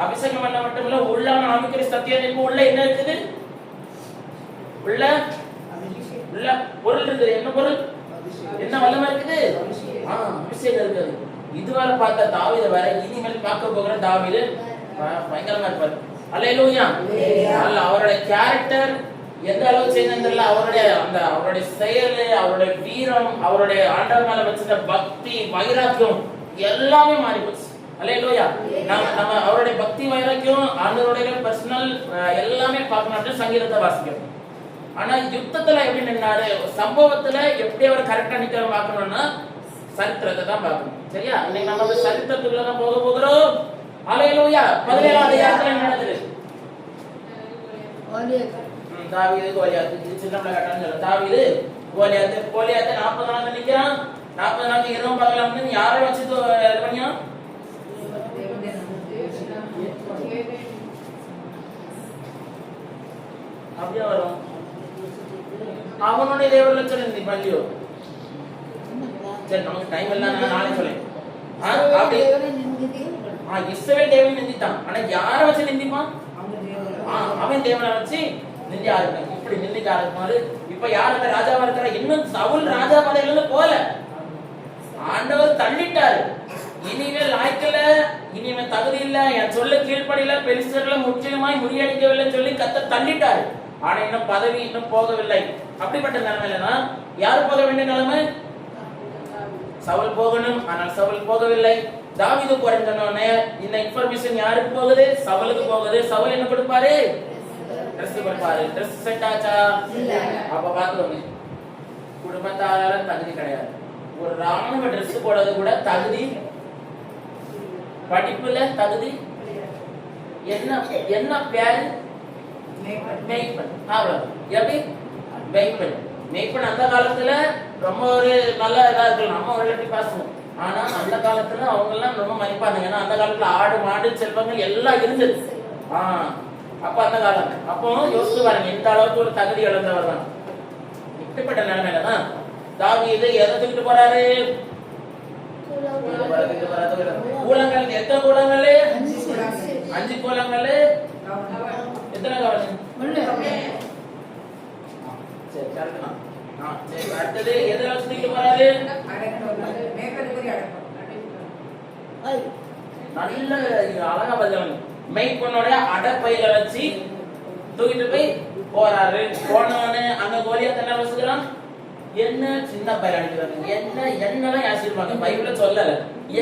அபிஷேகம் பண்ண மட்டும் இல்ல, உள்ளான ஆவிக்குரிய சத்தியம் உள்ள என்ன இருக்குது? உள்ள பொருள் இருக்குது. என்ன பொருள்? என்ன வல்லமை இருக்குது? அபிஷேகம் இருக்குது. இதுவரை பார்த்த தாவீது வர இனிமேல் பார்க்க போகிற தாவீது பயங்கரமா இருப்பார். அல்லேலூயா. அவருடைய கேரக்டர் எந்த அளவு செய்யல, அவருடைய செயல், அவருடைய வீரம், அவருடைய ஆண்டவர் மேல வச்சிருந்த பக்தி வைராக்கியம் எல்லாமே மாறி போச்சு. அல்லேலூயா. நம்ம அவருடைய பக்தி வைராக்கியம் ஆண்டவருடைய பர்சனல் எல்லாமே பார்க்கணும். சங்கீதத்தை வாசிக்கணும். ஆனா யுத்தத்துல எப்படி நின்னாரு, சம்பவத்துல எப்படி அவர் கரெக்டா நிக்கிற பார்க்கணும்னா சரித்திரத்தை தான் பார்க்கணும். சரியா? இன்னைக்கு நம்ம சரித்திரத்துக்குள்ள தான் போகிறோம். அல்லேலூயா. 17ஆம் அதிகாரத்துல நடக்குது. தாவீது கோலியாத். இது சின்ன பிள்ளை கட்டான்னு சொல்ல. தாவீது கோலியாத் 40 நாள் நிக்கிறான். 40 நாள் இரவும் பகலும் யாரை வச்சு இது பண்ணியா? அப்படியே வரும். அவனுடைய தேவர்ல சொல்லி பள்ளியோ. சரி, நமக்கு டைம் இல்ல, நான் நாளை சொல்லேன். இஸ்ரவேல் தேவனை நிந்தித்தான். ஆனா யாரை வச்சு நிந்திப்பான்? அவன் தேவனை வச்சு நிந்தி ஆரம்பிக்கும். இப்படி நிந்திக்க ஆரம்பிப்பாரு. இப்ப யாரு ராஜாவா இருக்கிற? இன்னும் சவுல் ராஜா பதவியில போல, ஆண்டவர் தள்ளிட்டாரு. இனிமேல் லாய்க்கல, இனிமேல் தகுதி இல்ல, என் சொல்ல கீழ்ப்படியில, பெலிஸ்தர்களை முற்றிலுமாய் முறியடிக்கவில்லை சொல்லி கர்த்தர் தள்ளிட்டாரு. ஆனா இன்னும் பதவி இன்னும் போகவில்லை. அப்படிப்பட்ட நிலைமையில தான் யாரு போக வேண்டிய நிலைமை? சவுல் போகணும். ஆனால் சவுல் போகவில்லை. தாவீது போறேன்னு இந்த இன்ஃபர்மேஷன் யாருக்கு போகுது? சவுலுக்கு போகுது. சவுல் என்ன கொடுப்பாரு? ட்ரெஸ் கொடுப்பாரு. ட்ரெஸ் செட் ஆச்சா? அப்ப பாத்துக்கோங்க, குடும்பத்தாரால தகுதி கிடையாது. ஒரு ராணுவ ட்ரெஸ் போடுறது கூட தகுதி, படிப்புல தகுதி. என்ன பேரு? மேய்ப்பன். அவ்வளவு. எப்படி மேய்ப்பன்? மேய்ப்பன் அந்த காலத்துல ரொம்ப ஒரு நல்ல இதா இருக்கலாம். நம்ம ஒரு எப்படி பேசுவோம். ஆனா அந்த காலத்துல அவங்க எல்லாம் ரொம்ப மதிப்பாங்க. ஏன்னா அந்த காலத்துல ஆடு மாடு செல்வங்கள் எல்லாம் இருந்தது. அப்ப அந்த காலம். அப்போ யோசிச்சு பாருங்க, எந்த அளவுக்கு ஒரு தகுதி இழந்தவர் தான். இப்படிப்பட்ட நிலைமையில தான் தாவீது எதை தூக்கிட்டு போறாரு? கூலங்கள். எத்தனை கூலங்கள்? 5 கூலங்கள். எத்தனை கவலை? சரி, கரெக்ட் தான். சரி, அடுத்தது எதை வச்சு தூக்கிட்டு போறாரு? நல்ல அழகா பதில். மெய்ப்பனோட அடப்பையில வச்சு தூக்கிட்டு போய் போறாரு. போனவனு அங்க கோலியாத் என்ன வச்சுக்கிறான்? என்ன சின்ன பையன் அடிக்கிறாங்க. என்னெல்லாம் யாசிருப்பாங்க? பைபிள்ல சொல்லல.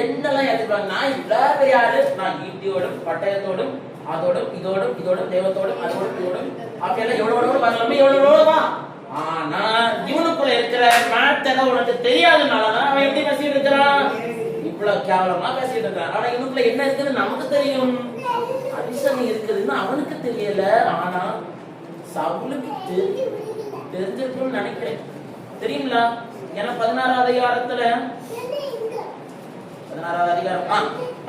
என்னெல்லாம் யாசிருப்பாங்க? நான் இவ்வளவு பெரிய ஆளு, நான் ஈட்டியோடும் பட்டயத்தோடும் அதோடும் இதோடும் தேவத்தோடும் அதோடும் இதோடும் அப்படியெல்லாம் எவ்வளவு வரலாமே, எவ்வளவுவா. ஆனா இவனுக்குள்ள இருக்கிற மேட்டரை உனக்கு தெரியாதனாலதான் அவன் எப்படி பேசிட்டு இருக்கிறான்? இவ்வளவு கேவலமா பேசிட்டு இருக்கான். ஆனா இவனுக்குள்ள என்ன இருக்குன்னு நமக்கு தெரியும். அபிஷேகம் இருக்குதுன்னு அவனுக்கு தெரியல. ஆனா சவுலுக்கு தெரிஞ்சிருக்கும்னு நினைக்கிறேன். தெரியுங்களா? ஏன்னா 16ஆம் அதிகாரத்துல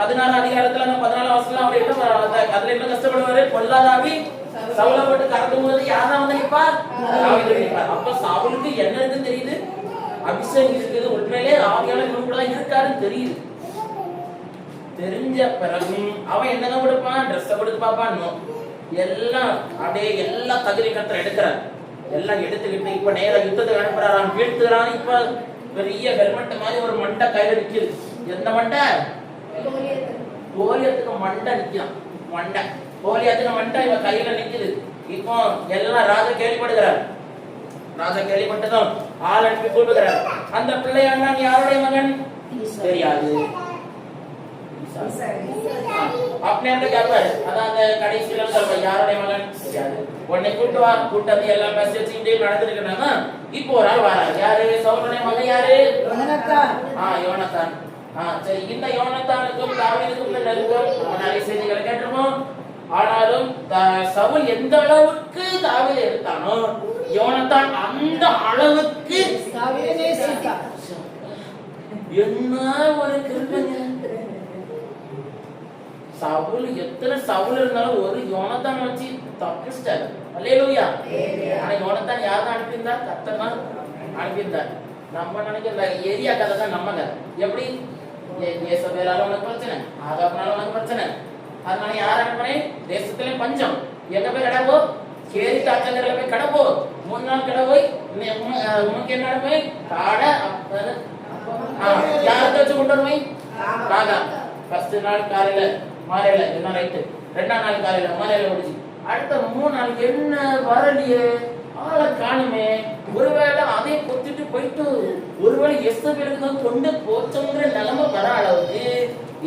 16ஆம் அதிகாரத்துல 14ஆம் வசனம் அவர் என்ன அதுல என்ன கஷ்டப்படுவாரு? பொல்லாதாவி சவுலை போட்டு கறக்கும் போது யாரா வந்து நிப்பார்? தாவீது நிப்பார். அப்ப சவுலுக்கு என்ன இருக்குன்னு தெரியுது, அபிஷேகம் இருக்குது, உண்மையிலே ஆவியானவர் இவன் கூட தான் இருக்காருன்னு தெரியுது. தெரிஞ்ச பிறகு அவன் என்னதான் கொடுப்பான்? ட்ரெஸ் கொடுத்து பாப்பான். எல்லாம் அப்படியே எல்லா தகுதி கர்த்தர் எடுக்கிறார். எல்லாம் எடுத்துக்கிட்டு இப்ப நேர யுத்தத்துக்கு அனுப்புறான், வீழ்த்துறான். இப்ப பெரிய ஹெல்மெட் மாதிரி ஒரு மண்டை கையில நிக்குது. எந்த மண்டை? கோலியாத்துக்கு மண்டை நிக்கலாம். மண்டை கோலியாத்துக்கு மண்டை இவ கையில நிக்குது. இப்போ எல்லாம் ராஜா கேள்விப்படுகிறார். ராஜா கேள்விப்பட்டதும் ஆள் அனுப்பி கூப்பிடுகிறார். அந்த பிள்ளையாண்டான் யாருடைய மகன் தெரியாது. अपने अंदर क्या पर அதான் அந்த கடைசில சொல்ற யாரோட மகன் தெரியாது உன்னை கூட்டு வா கூட்டது எல்லாம் மெசேஜ் இங்கே நடந்துருக்கனா இப்போ ஒரு ஆள் வராரு யாரு சவுலோட மகன் யாரு யோனத்தான் சரி இந்த யோனத்தானுக்கும் தாவீதுக்கும் நெருக்கம் நிறைய செய்திகளை கேட்டிருக்கோம் ஆனாலும் சவுல் எந்த அளவுக்கு தாவீதை எடுத்தானோ யோனத்தான் அந்த அளவுக்கு தாவீதை நேசித்தான். என்ன ஒரு கிருபைங்க சவுல் எத்தனை சவுல் இருந்தாலும் ஒரு யோனத்தான் வச்சு தப்பிச்சிட்டாரு அல்லேலூயா ஆனா யோனத்தான் யார் அனுப்பியிருந்தார் கர்த்தர் தான் அனுப்பியிருந்தார் நம்ம நினைக்கிற ஏரியா கதை தான் நம்ம கதை எப்படி ஏசபேலால உனக்கு பிரச்சனை ஆகாப்னால உனக்கு பிரச்சனை அதனால யார் அனுப்பினேன் தேசத்திலே பஞ்சம் எங்க போய் கடப்போ கேரி தாச்சங்கரில் போய் கடப்போ 3 நாள் கடப்போய் உனக்கு என்ன அனுப்பேன் காடை யாருக்கு வச்சு கொண்டு வருவேன் காகா ஃபர்ஸ்ட் நாள் காலையில மாலையில என்ன ரைட்டு 2ஆம் நாள் காலையில மாலையில ஓடிச்சு அடுத்த 3 நாள் என்ன வரலையே ஆளை காணுமே ஒருவேளை அதை கொத்திட்டு போயிட்டு ஒருவேளை எஸ்தபேலுக்கு தான் கொண்டு போச்சோங்கிற நிலைமை வர அளவுக்கு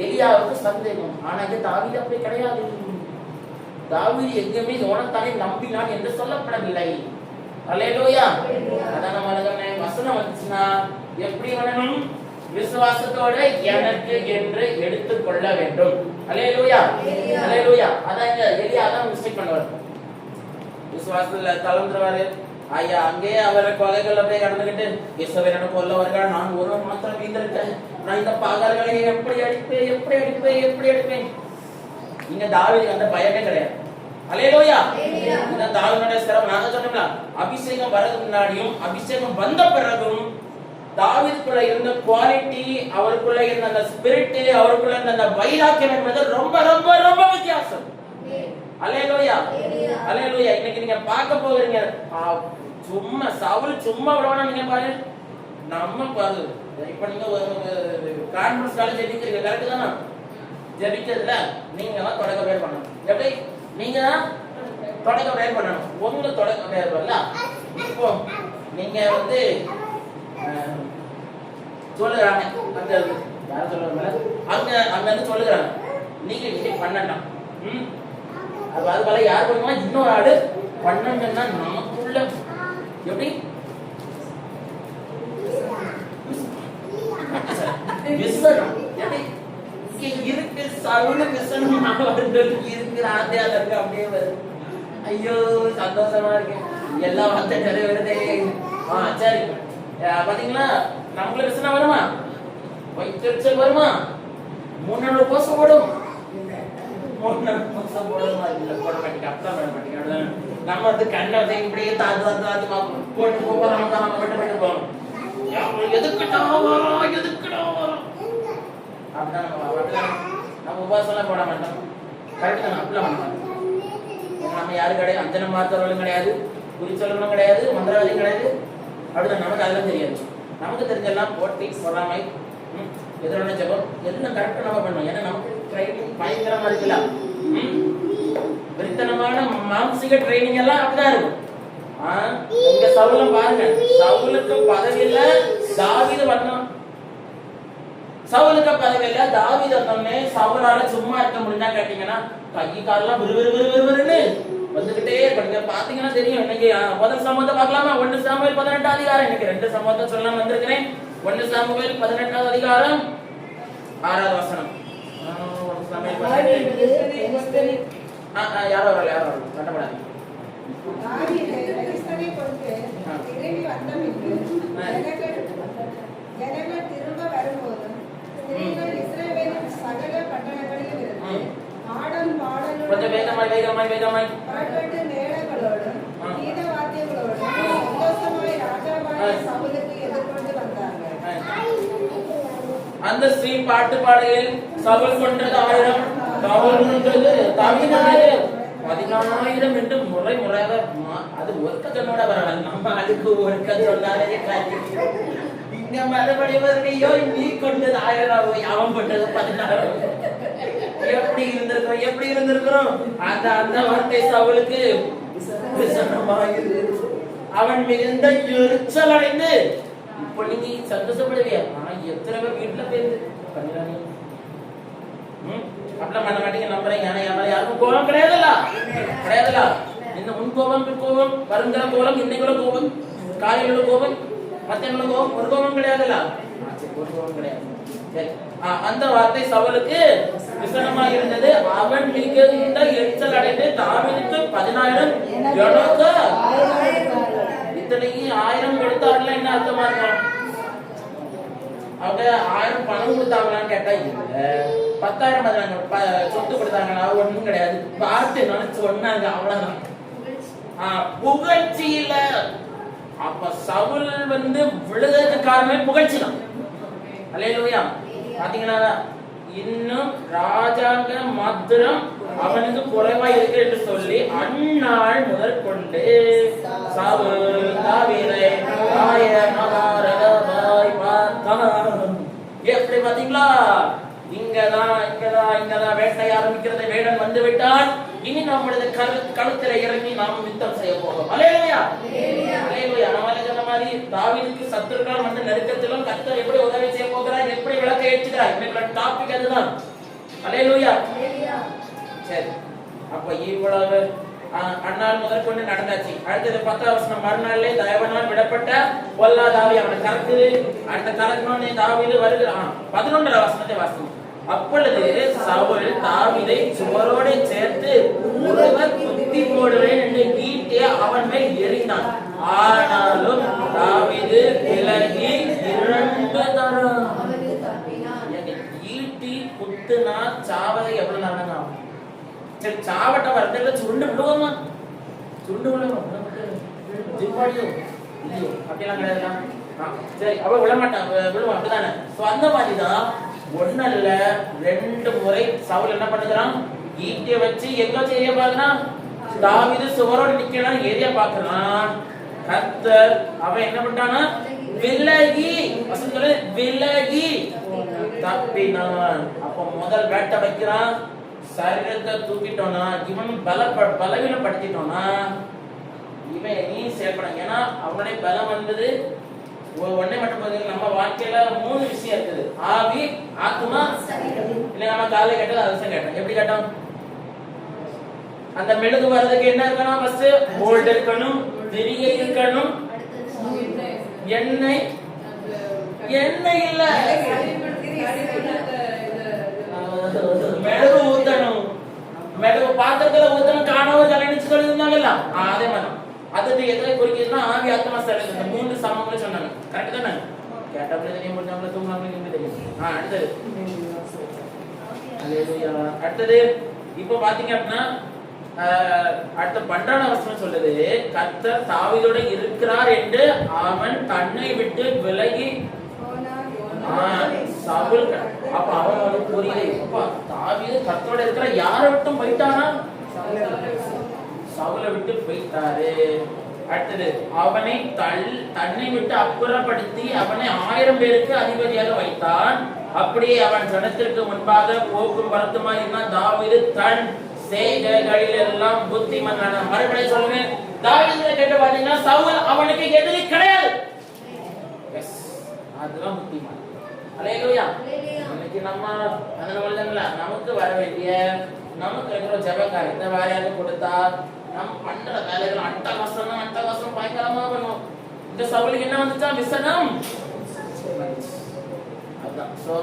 எலியாவுக்கு சந்தேகம் ஆனா இது தாவீது அப்படி கிடையாது தாவீது எங்குமே யோனத்தானை நம்பினான் என்று சொல்லப்படவில்லை அல்லேலூயா அதான் நம்ம வசனம் வந்துச்சுன்னா எப்படி வரணும் விசுவாசத்தோட எனக்கு என்று எடுத்துக் கொள்ள வேண்டும் அல்லேலூயா அல்லேலூயா அதான் எலியா தான் மிஸ்டேக் பண்ணுவார் விசுவாசத்துல தளர்ந்துருவாரு ஐயா அங்கே அவரை கொலைகள் அப்படியே கடந்துகிட்டு இயேசுவை கொல்ல வருகிறார் நான் ஒரு மாத்திரம் வீந்திருக்கேன் நான் இந்த பாகால்களை எப்படி அடிப்பேன் இங்க தாவீதுக்கு அந்த பயமே கிடையாது அல்லேலூயா இந்த தாவீதுடைய சிறப்பு நான் சொன்னேன்ல அபிஷேகம் வரதுக்கு முன்னாடியும் அபிஷேகம் வந்த பிறகும் தாவீதுக்குள்ள இருந்த குவாலிட்டி அவருக்குள்ள இருந்த அந்த ஸ்பிரிட் அவருக்குள்ள இருந்த அந்த வைராக்கியம் என்பது ரொம்ப ரொம்ப ரொம்ப வித்தியாசம் அல்லேலூயா அல்லேலூயா இன்னைக்கு நீங்க பார்க்க போறீங்க சும்மா சவுல் சும்மா விடணும் நீங்க பாரு நம்ம பாரு இப்ப நீங்க கான்ஃபரன்ஸ் காலேஜ் ஜெபிக்கிறீங்க கரெக்ட் தானா ஜெபிக்கிறதுல நீங்க தான் தொடக்க பேர் பண்ணணும் எப்படி நீங்க தான் தொடக்க பேர் பண்ணணும் உங்க தொடக்க பேர் வரல இப்போ நீங்க வந்து சொல்லுறாங்க அந்த யார் சொல்லுவாங்க அங்க வந்து சொல்லுறாங்க நீங்க இப்படி பண்ணலாம் அது போல யார் பண்ணுவா இன்னொரு ஆடு பண்ணணும்னா நமக்குள்ள எப்படி விசனம் இருக்கு சவுண்டு விசனம் இருக்கிற ஆத்தியாதற்கு அப்படியே வருது ஐயோ சந்தோஷமா இருக்கு எல்லா வார்த்தை நிறைவேறதே சரி பாத்தீங்களா நம்மளுக்கு விசனம் வருமா வயிற்றுச்சல் வருமா 3 நாள் உபவாசம் ஓடும் நம்ம வந்து கண்ணை இப்படியே தாத்து போட்டு போறோம் எதுக்குடா அப்படிதான் நம்ம உபவாசம் எல்லாம் போட மாட்டோம் கரெக்ட் தான் அப்படிலாம் பண்ண மாட்டோம் நம்ம யாரு கிடையாது அஞ்சனம் மாத்தவர்களும் கிடையாது குறி சொல்லணும் கிடையாது மந்திரவாதியும் கிடையாது அப்படிதான் நமக்கு அதெல்லாம் தெரியாது நமக்கு தெரிஞ்செல்லாம் போட்டி பொறாமை எதிரான ஜபம் எதுவும் கரெக்டா நம்ம பண்ணுவோம் ஏன்னா நமக்கு ட்ரைனிங் பயங்கரமா இருக்குல்ல விருத்தனமான மானசிக ட்ரைனிங் எல்லாம் அப்படிதான் இருக்கும் இங்க சவுலம் பாருங்க சவுலுக்கு பதவி இல்ல தாவீது வரணும் சவுலுக்கு பதவி இல்ல தாவீது வந்தோடனே சவுலால சும்மா இருக்க முடிஞ்சா கேட்டீங்கன்னா கை காலெல்லாம் விறுவிறுன்னு வந்துகிட்டே இருப்பாங்க பாத்தீங்கன்னா தெரியும் இன்னைக்கு முதல் சம்பவத்தை பார்க்கலாமா 1 சாமுவேல் 18ஆம் அதிகாரம் இன்னைக்கு 2 சம்பவத்தை சொல்லலாம் வந்திருக்கிறேன் 1 சாமுவேல் 18ஆம் அதிகாரம் 6ஆவது வசனம் யாரோ வரல கட்டப்படாது ஜனங்கள் திரும்ப வரும்போது ஸ்திரீகள் இஸ்ரவேலின் சகல பட்டணங்களிலும் இருந்து ஆடம் பாடலும் கொஞ்சம் வேகமாய் பாட்டு மேளங்களோடும் கீத வாத்தியங்களோடும் சந்தோஷமாய் ராஜாவான சவுலுக்கு எதிர்கொண்டு வந்தார்கள். அந்த ஸ்ரீ பாட்டு பாடையில் சவுல் கொண்டது 1000 சவுல் கொண்டது தாவீது 14000 என்று முறையாக அது ஒருக்க சொன்னோட வரல நம்ம அதுக்கு ஒருக்க சொன்னாலே இங்க மறுபடி வருகையோ நீ கொண்டது 1000 அவன் கொண்டது 14000 எப்படி இருந்திருக்கிறோம் அந்த வார்த்தை சவுலுக்கு அவன் மிகுந்த எரிச்சல் அடைந்து இப்ப நீங்க சந்தோஷப்படுவியா எத்தனை பேர் வீட்டுல பேருந்து அப்படிலாம் பண்ண மாட்டீங்க நம்புறீங்க. ஆனா என் மேல யாருக்கும் கோபம் கிடையாதுல்ல, கிடையாதுல்ல. இந்த முன் கோபம், பின் கோபம், வருங்கிற கோபம், இன்னைக்குள்ள கோபம், காலையில கோபம், மத்தியான கோபம், ஒரு கோபம் கிடையாதுல்ல. ஒரு கோபம் கிடையாது. சரி, அந்த வார்த்தை சவுலுக்கு விசனமா இருந்தது. அவன் மிகுந்த எரிச்சல் அடைந்து தாவீதுக்கு 10,000 எனக்கு இத்தனைக்கு 1000 கொடுத்தாருல என்ன அர்த்தமா இருக்கும்? அவங்க 1000 பணம் கொடுத்தாங்களான்னு கேட்டா இல்ல, 10,000 சொத்து கொடுத்தாங்களா? ஒண்ணும் கிடையாது. வார்த்தை நினைச்சு சொன்னாங்க, அவ்வளவுதான். புகழ்ச்சியில அப்ப சவுல் விழுதற்கு காரணமே புகழ்ச்சி தான். அல்லேலூயா. பாத்தீங்களா, இன்னும் ராஜாங்க மாத்திரம் அவனுக்கு குறைவா இருக்கு என்று சொல்லி அந்நாள் முதற்கொண்டு சவுல் தாவீதை எப்படி பாத்தீங்களா? இங்கதான் வேட்டை ஆரம்பிக்கிறது. வேடன் வந்து விட்டான். இனி நம்மளது கழுத்துல இறங்கி நாம் யுத்தம் செய்ய போறோம். அல்லேலூயா, அல்லேலூயா. நம்மள சொன்ன மாதிரி தாவீதுக்கு சத்துருக்கள் வந்து நெருக்கத்திலும் கர்த்தர் எப்படி உதவி செய்ய போகிறார், எப்படி விளக்க ஏற்றுகிறார், இன்னைக்கு டாபிக் அதுதான். அல்லேலூயா. சரி, அப்ப இவ்வளவு அந்நாள் முதற்கொண்டு நடந்தாச்சு. அடுத்தது 10ஆம் வசனம். மறுநாளிலே தேவனால் விடப்பட்ட பொல்லாதாவி அவனை கறக்குது. அடுத்த கறக்கணும்னு தாவீது வருகிறான். 11ஆம் வசனத்தை வாசிக்கும். அப்பொழுது சவுல் தாவீதை சுவரோடு சேர்த்து ஒருவர் குத்தி போடுவேன் என்று ஈட்டிய அவன் மேல் எறிந்தான். ஆனாலும் தாவீது விலகி 2 தரம். ஈட்டி குத்துனா சாவதை எவ்வளவு நேரம் ஆகும்? சரி, சாவட்ட வரதுல சுருண்டு விடுவோமா? சுருண்டு விடுவோம் ஜிப்பாடியோ இல்லையோ அப்படிலாம் கிடையாது. சரி, அவ விடமாட்டான், விடுவான், அப்படிதானே? அந்த மாதிரிதான் ஒன்னல்ல 2 முறை சவுல் என்ன பண்ணுகிறான்? ஈட்டிய வச்சு எங்க ஏரியா பாக்குறான்? தாவீது சுவரோடு நிக்கிறான், ஏரியா பாக்குறான். கர்த்தர் அவன் என்ன பண்ணானா? விலகி விலகி தப்பினான். அப்ப முதல் வேட்டை வைக்கிறான். சரீரத்தை தூக்கிட்டோம்னா, இவன் பலவீனப்படுத்திட்டோம்னா இவன் நீ செயல்படாங்க. ஏன்னா அவனுடைய பலம் வந்தது ஒன்னே மட்டும் பாத்தீங்கன்னா, நம்ம வாழ்க்கையில 3 விஷயம் இருக்குது. ஆவி, ஆத்மா, இல்ல நம்ம காலையில கேட்டது அரசம் கேட்டோம். எப்படி கேட்டோம்? அந்த மெழுகு வர்றதுக்கு என்ன இருக்கணும்? ஃபர்ஸ்ட் கோல்ட் இருக்கணும், திரிகை இருக்கணும், எண்ணெய் இல்ல, மெழுகு ஊத்தணும். மெழுகு பாத்திரத்துல ஊத்தணும். காணவ கல்யாணிச்சு சொல்லியிருந்தாங்கல்ல, அதே மாதிரி அது எதை குறிக்கிறதுனா ஆவி, ஆத்மா, சரீரம், இந்த 3 சமங்களை சொன்னாங்க. கரெக்ட் தானே? கேட்டப்பல தெரியும், முடிஞ்சவங்கள தூங்குறாங்க தெரியும். அடுத்தது அடுத்தது இப்ப பாத்தீங்க அப்படின்னா அடுத்த 12ஆம் வசனம் சொல்லுது, கர்த்தர் தாவீதோட இருக்கிறார் என்று அவன் தன்னை விட்டு விலகி சவுல். அப்ப அவன் புரியுது, அப்ப தாவீது கர்த்தரோட இருக்கிற யாரை விட்டும் போயிட்டானா? சவுலை விட்டு போயிட்டாரு. அடுத்தது அவனை தன்னை விட்டு அப்புறப்படுத்தி அவனை 1000 பேருக்கு அதிபதியாக வைத்தான். அப்படியே அவன் ஜனத்திற்கு முன்பாக போக்கும் வரத்துமாய் இருந்தான். தாவீது தன் செய்கைகளில் எல்லாம் புத்திமான். மறுபடியும் சொல்லுங்க, தாவீதை கேட்டு பாத்தீங்கன்னா சவுல் அவனுக்கு எதிரி கிடையாது. அதுதான் புத்திமான். அல்லேலூயா. இன்னைக்கு நம்ம அதனால நமக்கு வர வேண்டிய நமக்கு ஜெப காரியத்தை வேற யாரும் கொடுத்தா நம்ம பண்ற வேலைகள் அட்டகாசம் பயங்கரமா பண்ணுவோம். இந்த சவுலுக்கு என்ன வந்துச்சா? விசனம். அதான். சோ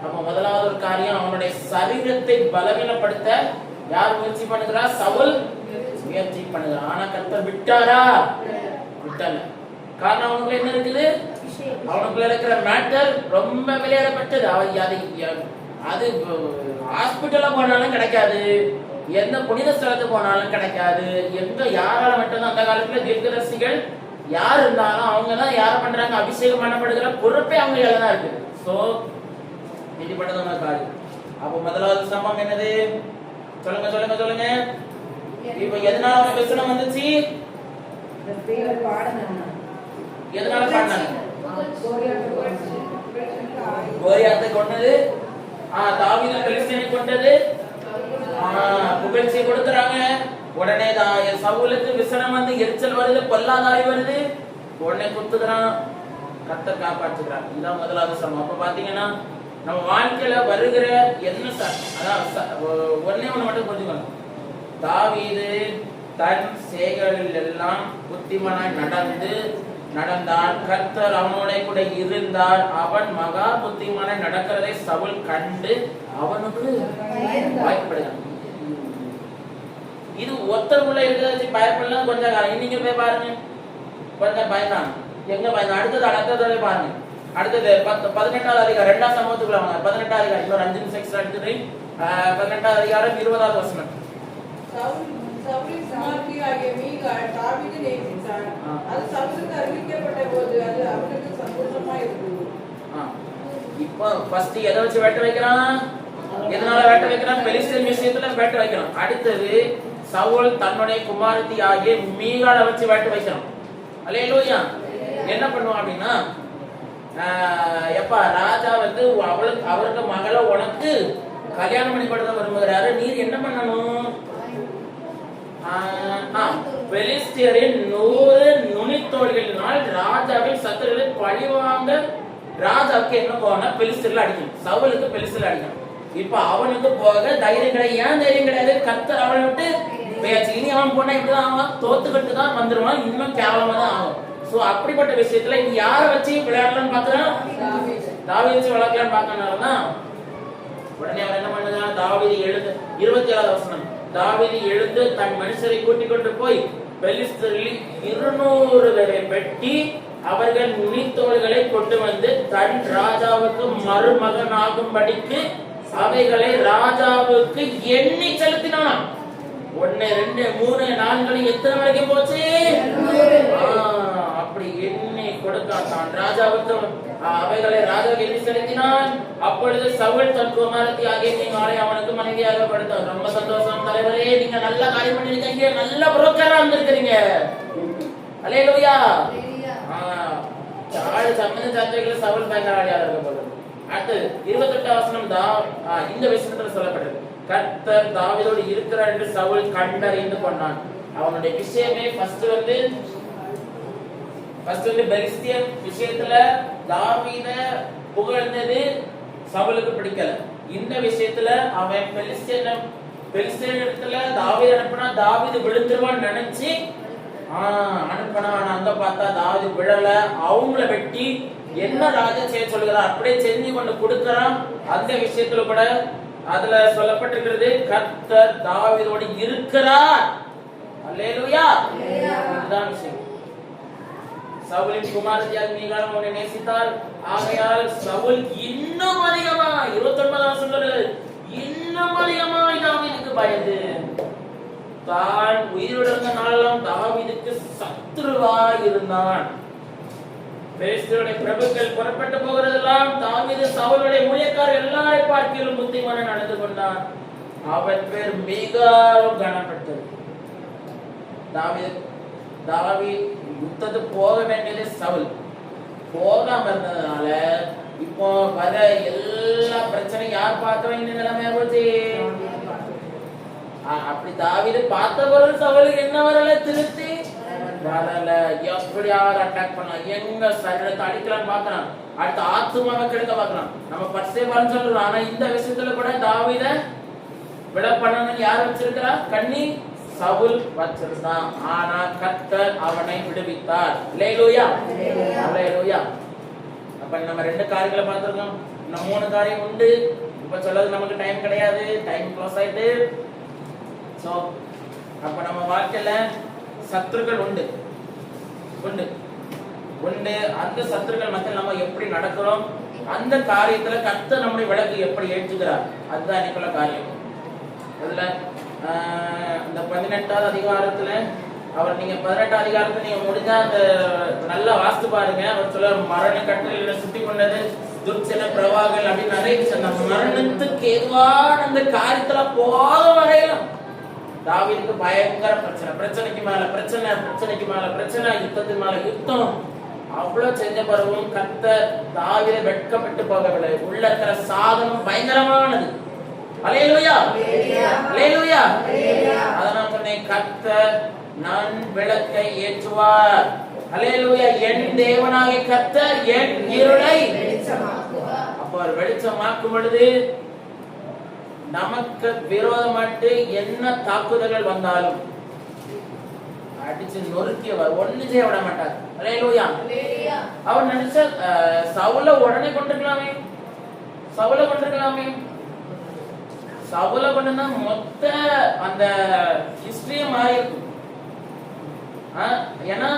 நம்ம முதலாவது ஒரு காரியம், அவனுடைய சரீரத்தை பலவீனப்படுத்த யார் முயற்சி பண்ணுகிறா? சவுல் முயற்சி பண்ணுகிறான். ஆனா கர்த்தர் விட்டாரா? விட்டல. காரணம் அவனுக்குள்ள என்ன இருக்குது? அவனுக்குள்ள இருக்கிற மேட்டர் ரொம்ப விளையாடப்பட்டது. அது ஹாஸ்பிட்டல்ல போனாலும் கிடைக்காது, எந்த புனித ஸ்தலத்துக்கு போனாலும் கிடைக்காது. எங்க யாரால மட்டும்தான் அந்த காலத்துல தீர்க்கதரிசிகள் யார் இருந்தாலும் அவங்கதான் யார பண்றாங்க? அபிஷேகம் பண்ணப்படுகிற பொறுப்பே அவங்க தான் இருக்குது. சோ இப்படிப்பட்டதான காரியம். அப்ப முதலாவது சம்பவம் என்னது? சொல்லுங்க. இப்ப எதனால அவனுக்கு விசனம் வந்துச்சு? எதனால பாடினாங்க? கோலியாத்தை கொண்டது, தாவீது பெலிஸ்தியனை கொண்டது, புகழ்ச்சி கொடுக்கறாங்க. உடனே சவுலுக்கு விசனம் வந்து எரிச்சல் வருது, பொல்லாதாய் வருது, உடனே குத்துக்கிறான். கர்த்தர் காப்பாற்றுகிறார். இதுதான் முதலாவது சம்பவம். அப்ப பாத்தீங்கன்னா நம்ம வாழ்க்கையில வருகிற என்ன அதான் ஒன்னே ஒண்ணு மட்டும் புரிஞ்சுக்கணும். தாவீது தன் செயல்களில் எல்லாம் புத்திமானாய் நடந்தான். கர்த்தர் அவனோட கூட இருந்தார். அவன் மகா புத்திமானாய் நடக்கிறதை சவுல் கண்டு அவனுக்கு பயப்படுகிறான். இது ஒருத்தருக்குள்ள இருக்கிறத பயப்படலாம். கொஞ்சம் இன்னைக்கு போய் பாருங்க, கொஞ்சம் பயந்தான். எங்க பயந்தான்? அடுத்தது பாருங்க. அடுத்தது 18வது அதிகாரம் 2ஆம் சமூகத்துக்குள்ள வாங்க. 18வது அதிகாரம் இன்னொரு 5 நிமிஷம் எக்ஸ்ட்ரா எடுத்துட்டு 18வது அதிகாரம் 20வது வசனம். சவுலின் குமாரத்தியாகிய மீகாள் தாவீதை நேசித்தாள். அது சவுலுக்கு அறிவிக்கப்பட்ட போது அது அவனுக்கு சந்தோஷமா இருந்தது. இப்போ ஃபர்ஸ்ட் எதை வச்சு வெட்ட வைக்கிறான்? எதனால வெட்ட வைக்கிறான்? பெலிஸ்தீன் விஷயத்துல வெட்ட வைக்கிறான். அடுத்தது சவுல் தன்னுடைய குமாரத்தி ஆகிய மீகாளை வச்சு வெட்ட வைக்கிறான். அல்லேலூயா. என்ன பண்ணுவான் அப்படின்னா, எப்பா ராஜா வந்து அவருக்கு மகளை உனக்கு கல்யாணம் பண்ணி கொடுத்த விரும்புகிறாரு, நீர் என்ன பண்ணணும்? பெலிஸ்தியரின் 100 நுனித்தோள்களினால் ராஜாவின் சத்துருக்களை பழிவாங்க ராஜாவுக்கு என்ன போனா பெலிஸ்தியர்ல அடிக்கணும். சவுலுக்கு பெலிஸ்தியர்ல அடிக்கணும். இப்ப அவனுக்கு போக தைரியம் கிடையாது. ஏன் தைரியம் கிடையாது? கர்த்தர் அவனை விட்டு பேச்சு. இனி அவன் போனா இப்படிதான் அவன் தோத்துக்கிட்டு தான் வந்துருவான். இன்னும் கேவலமா தான் ஆகும். சோ அப்படிப்பட்ட விஷயத்துல இங்க யார வச்சு விளையாடலாம்னு பாக்குறான்? தாவீதை வச்சு விளையாடலாம்னு பாக்கனாலதான் உடனே அவன் என்ன பண்ணுறான்? தாவீது எழுந்து 27வது வசனம். தாவீது எழுந்து தன் மனுஷரை கூட்டிக் கொண்டு போய் பெலிஸ்தரில் 200 பேரை வெட்டி அவர்கள் நுனித்தோள்களை கொண்டு வந்து தன் ராஜாவுக்கு மருமகன் ஆகும்படிக்கு அவைகளை ராஜாவுக்கு எண்ணி செலுத்தினான். 1 2 3 4 எத்தனை வரைக்கும் போச்சு? அப்படி எண்ணி கொடுத்தான் ராஜாவுக்கு. அவைகளை ராஜாவுக்கு எண்ணி செலுத்தினான். அப்பொழுது சவுல் தன் குமாரத்தி ஆகிய மீகாளை அவனுக்கு மனைவியாக கொடுத்தான். ரொம்ப சந்தோஷம் தலைவரே, நீங்க நல்ல காரியம் பண்ணிருக்கீங்க, நல்ல புரோக்கரா இருந்திருக்கிறீங்க. அல்லேலூயா. சாடு சம்மந்த சாத்திரைகள் சவுல் பயங்கரவாதியாக இருக்க போது. அடுத்து 28வது வசனம் இந்த விஷயத்துல சொல்லப்பட்டது. கர்த்தர் தாவீதோடு இருக்கிறார் என்று சவுல் கண்டறிந்து கொண்டான். அவனுடைய விஷயமே ஃபர்ஸ்ட் வந்து பெலிஸ்தியர் விஷயத்துல தாவீத புகழ்ந்தது சவுலுக்கு பிடிக்கல. இந்த விஷயத்துல அவன் பெலிஸ்தியர் இடத்துல தாவீது அனுப்பினா தாவீது விழுந்துருவான்னு நினைச்சு அனுப்பினா. அங்க பார்த்தா தாவீது விழல. அவங்கள வெட்டி என்ன ராஜா செய்ய சொல்லுகிறார் அப்படியே செஞ்சு கொண்டு கொடுக்கிறான். அந்த விஷயத்துல கூட அதுல சொல்லப்பட்டிருக்கிறது கர்த்தர் தாவீதோடு இருக்கிறார். அல்லேலூயா. இதுதான் விஷயம். சவுலின் குமாரத்தியாகிய மீகாள் அவனை நேசித்தாள். ஆகையால் சவுல் இன்னும் அதிகமா 29வது வசனம் இன்னும் அதிகமாய் தாவீதுக்கு பயந்து தான் உயிரோடு இருந்த நாளெல்லாம் தாவீதுக்கு சத்துருவாய் இருந்தான். பெலிஸ்தருடைய பிரபுக்கள் புறப்பட்டு போகிறதெல்லாம் தாவீது சவுலுடைய ஊழியக்காரர் எல்லாரை பார்க்கிலும் புத்திமான நடந்து கொண்டான். அவன் பேர் மிகவும் கனப்பட்டது. தாவீது யுத்தத்துக்கு போக வேண்டியது சவுல் போகாம இருந்ததுனால இப்போ வர எல்லா பிரச்சனையும் யார் பார்க்க வேண்டிய நிலைமையா போச்சு? அப்படி தாவீது பார்த்த பொழுது சவுலுக்கு என்ன வரல? திருத்தி வரல. எப்படியாவது அட்டாக் பண்ணலாம், எங்க சரீரத்தை அடிக்கலாம்னு பாக்குறான். அடுத்த ஆத்துமாவை கெடுக்க பாக்குறான். நம்ம பர்சே பாருன்னு சொல்றோம். ஆனா இந்த விஷயத்துல கூட தாவீத விட பண்ணணும்னு யார் வச்சிருக்கிறா? கண்ணி சவுல் வச்சிருந்தான். ஆனா கர்த்தர் அவனை விடுவித்தார். அல்லேலூயா. அல்லேலூயா. அப்ப நம்ம 2 காரியங்களை பார்த்திருக்கோம். இன்னும் 3 காரியம் உண்டு. இப்ப சொல்றது நமக்கு டைம் கிடையாது. டைம் க்ளோஸ் ஆயிட்டு. சோ அப்ப நம்ம வாழ்க்கையில சத்துருக்கள் உண்டு. அந்த சத்துருக்கள் மத்தியில் நம்ம எப்படி நடக்கிறோம், அந்த காரியத்துல கர்த்தர் நம்முடைய விளக்கு எப்படி ஏற்றுகிறார், அதுதான் இன்னைக்குள்ள காரியம். அதுல இந்த 18வது அதிகாரத்துல அவர் நீங்க 18வது அதிகாரத்துல நீங்க முடிஞ்சா அந்த நல்லா வாசித்து பாருங்க. அவர் சொல்ல மரண கட்டளையில சுத்தி கொண்டது துர்ச்சன பிரவாகங்கள் அப்படின்னு நிறைய அந்த மரணத்துக்கு எதுவான அந்த காரியத்துல போக வரையிலும் தாவீதுக்கு பயங்கர பிரச்சனைக்கு மேல பிரச்சனை, யுத்தத்துக்கு மேல யுத்தம். அவ்வளவு செஞ்ச பிறகும் கர்த்தர் தாவீதை வெட்கப்பட்டு போகவில்லை. உள்ள இருக்கிற சாதனம் பயங்கரமானது. அல்லேலூயா. அல்லேலூயா. அதனால சொன்னேன் கர்த்தர் நான் விளக்கை ஏற்றுவார். அல்லேலூயா. என் தேவனாகிய கர்த்தர் என் இருளை. அப்போ அவர் வெளிச்சமாக்கும் பொழுது நமக்கு விரோதமாட்டு என்ன தாக்குதல்கள் வந்தாலும் அடிச்சு நொறுக்கியவர் ஒண்ணு செய்ய விட மாட்டார். அல்லேலூயா. அவர் நினைச்ச சவுல உடனே கொண்டிருக்கலாமே, சவுல கொண்டிருக்கலாமே. சவுல கொண்டுனா மொத்த அந்த ஹிஸ்டரியே மாறி இருக்கும். ஏன்னா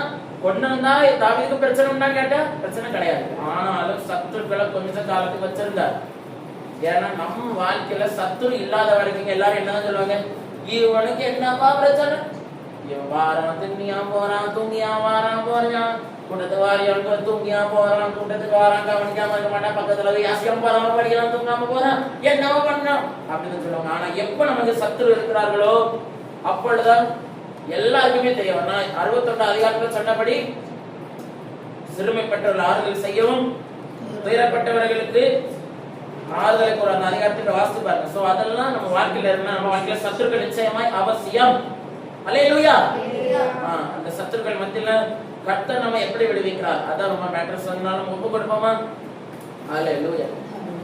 கொண்டிருந்தா தாவீதுக்கு பிரச்சனை உண்டா கேட்டா பிரச்சனை கிடையாது. ஆனாலும் சத்துருக்களை கொஞ்ச காலத்துக்கு வச்சிருந்தார். ஏன்னா நம்ம வாழ்க்கையில சத்துரு இல்லாத வரைக்கும் எல்லாரும் என்னதான் சொல்லுவாங்க, இவனுக்கு என்னப்பா பிரச்சனை, இவன் வாரம் திண்ணியா போறான், தூங்கியா வாரான் போறான், கூட்டத்து வாரியம் தூங்கியா போறான், கூட்டத்துக்கு வாரான், கவனிக்காம இருக்க மாட்டான், பக்கத்துல யாசியம் போறாம படிக்கலாம், தூங்காம போறான், என்னவோ பண்றான் அப்படின்னு சொல்லுவாங்க. ஆனா எப்ப நமக்கு சத்துரு இருக்கிறார்களோ அப்பொழுதுதான் எல்லாருக்குமே தெரியும். 61 அதிகாரத்தில் சொன்னபடி சிறுமைப்பட்டவர்கள் ஆறுதல் செய்யவும் துயரப்பட்டவர்களுக்கு ஆறுதலை கூற அந்த அதிகாரத்துக்கு வாசித்து பாருங்க. சோ அதெல்லாம் நம்ம வாழ்க்கையில இருந்தா நம்ம வாழ்க்கையில சத்துருக்கள் நிச்சயமாய் அவசியம். அல்லேலூயா. அந்த சத்துருக்கள் மத்தியில கர்த்தர் நம்ம எப்படி விடுவிக்கிறார், அதான் நம்ம மேட்டர் சொன்னாலும் ஒப்பு கொடுப்போமா? அல்லேலூயா.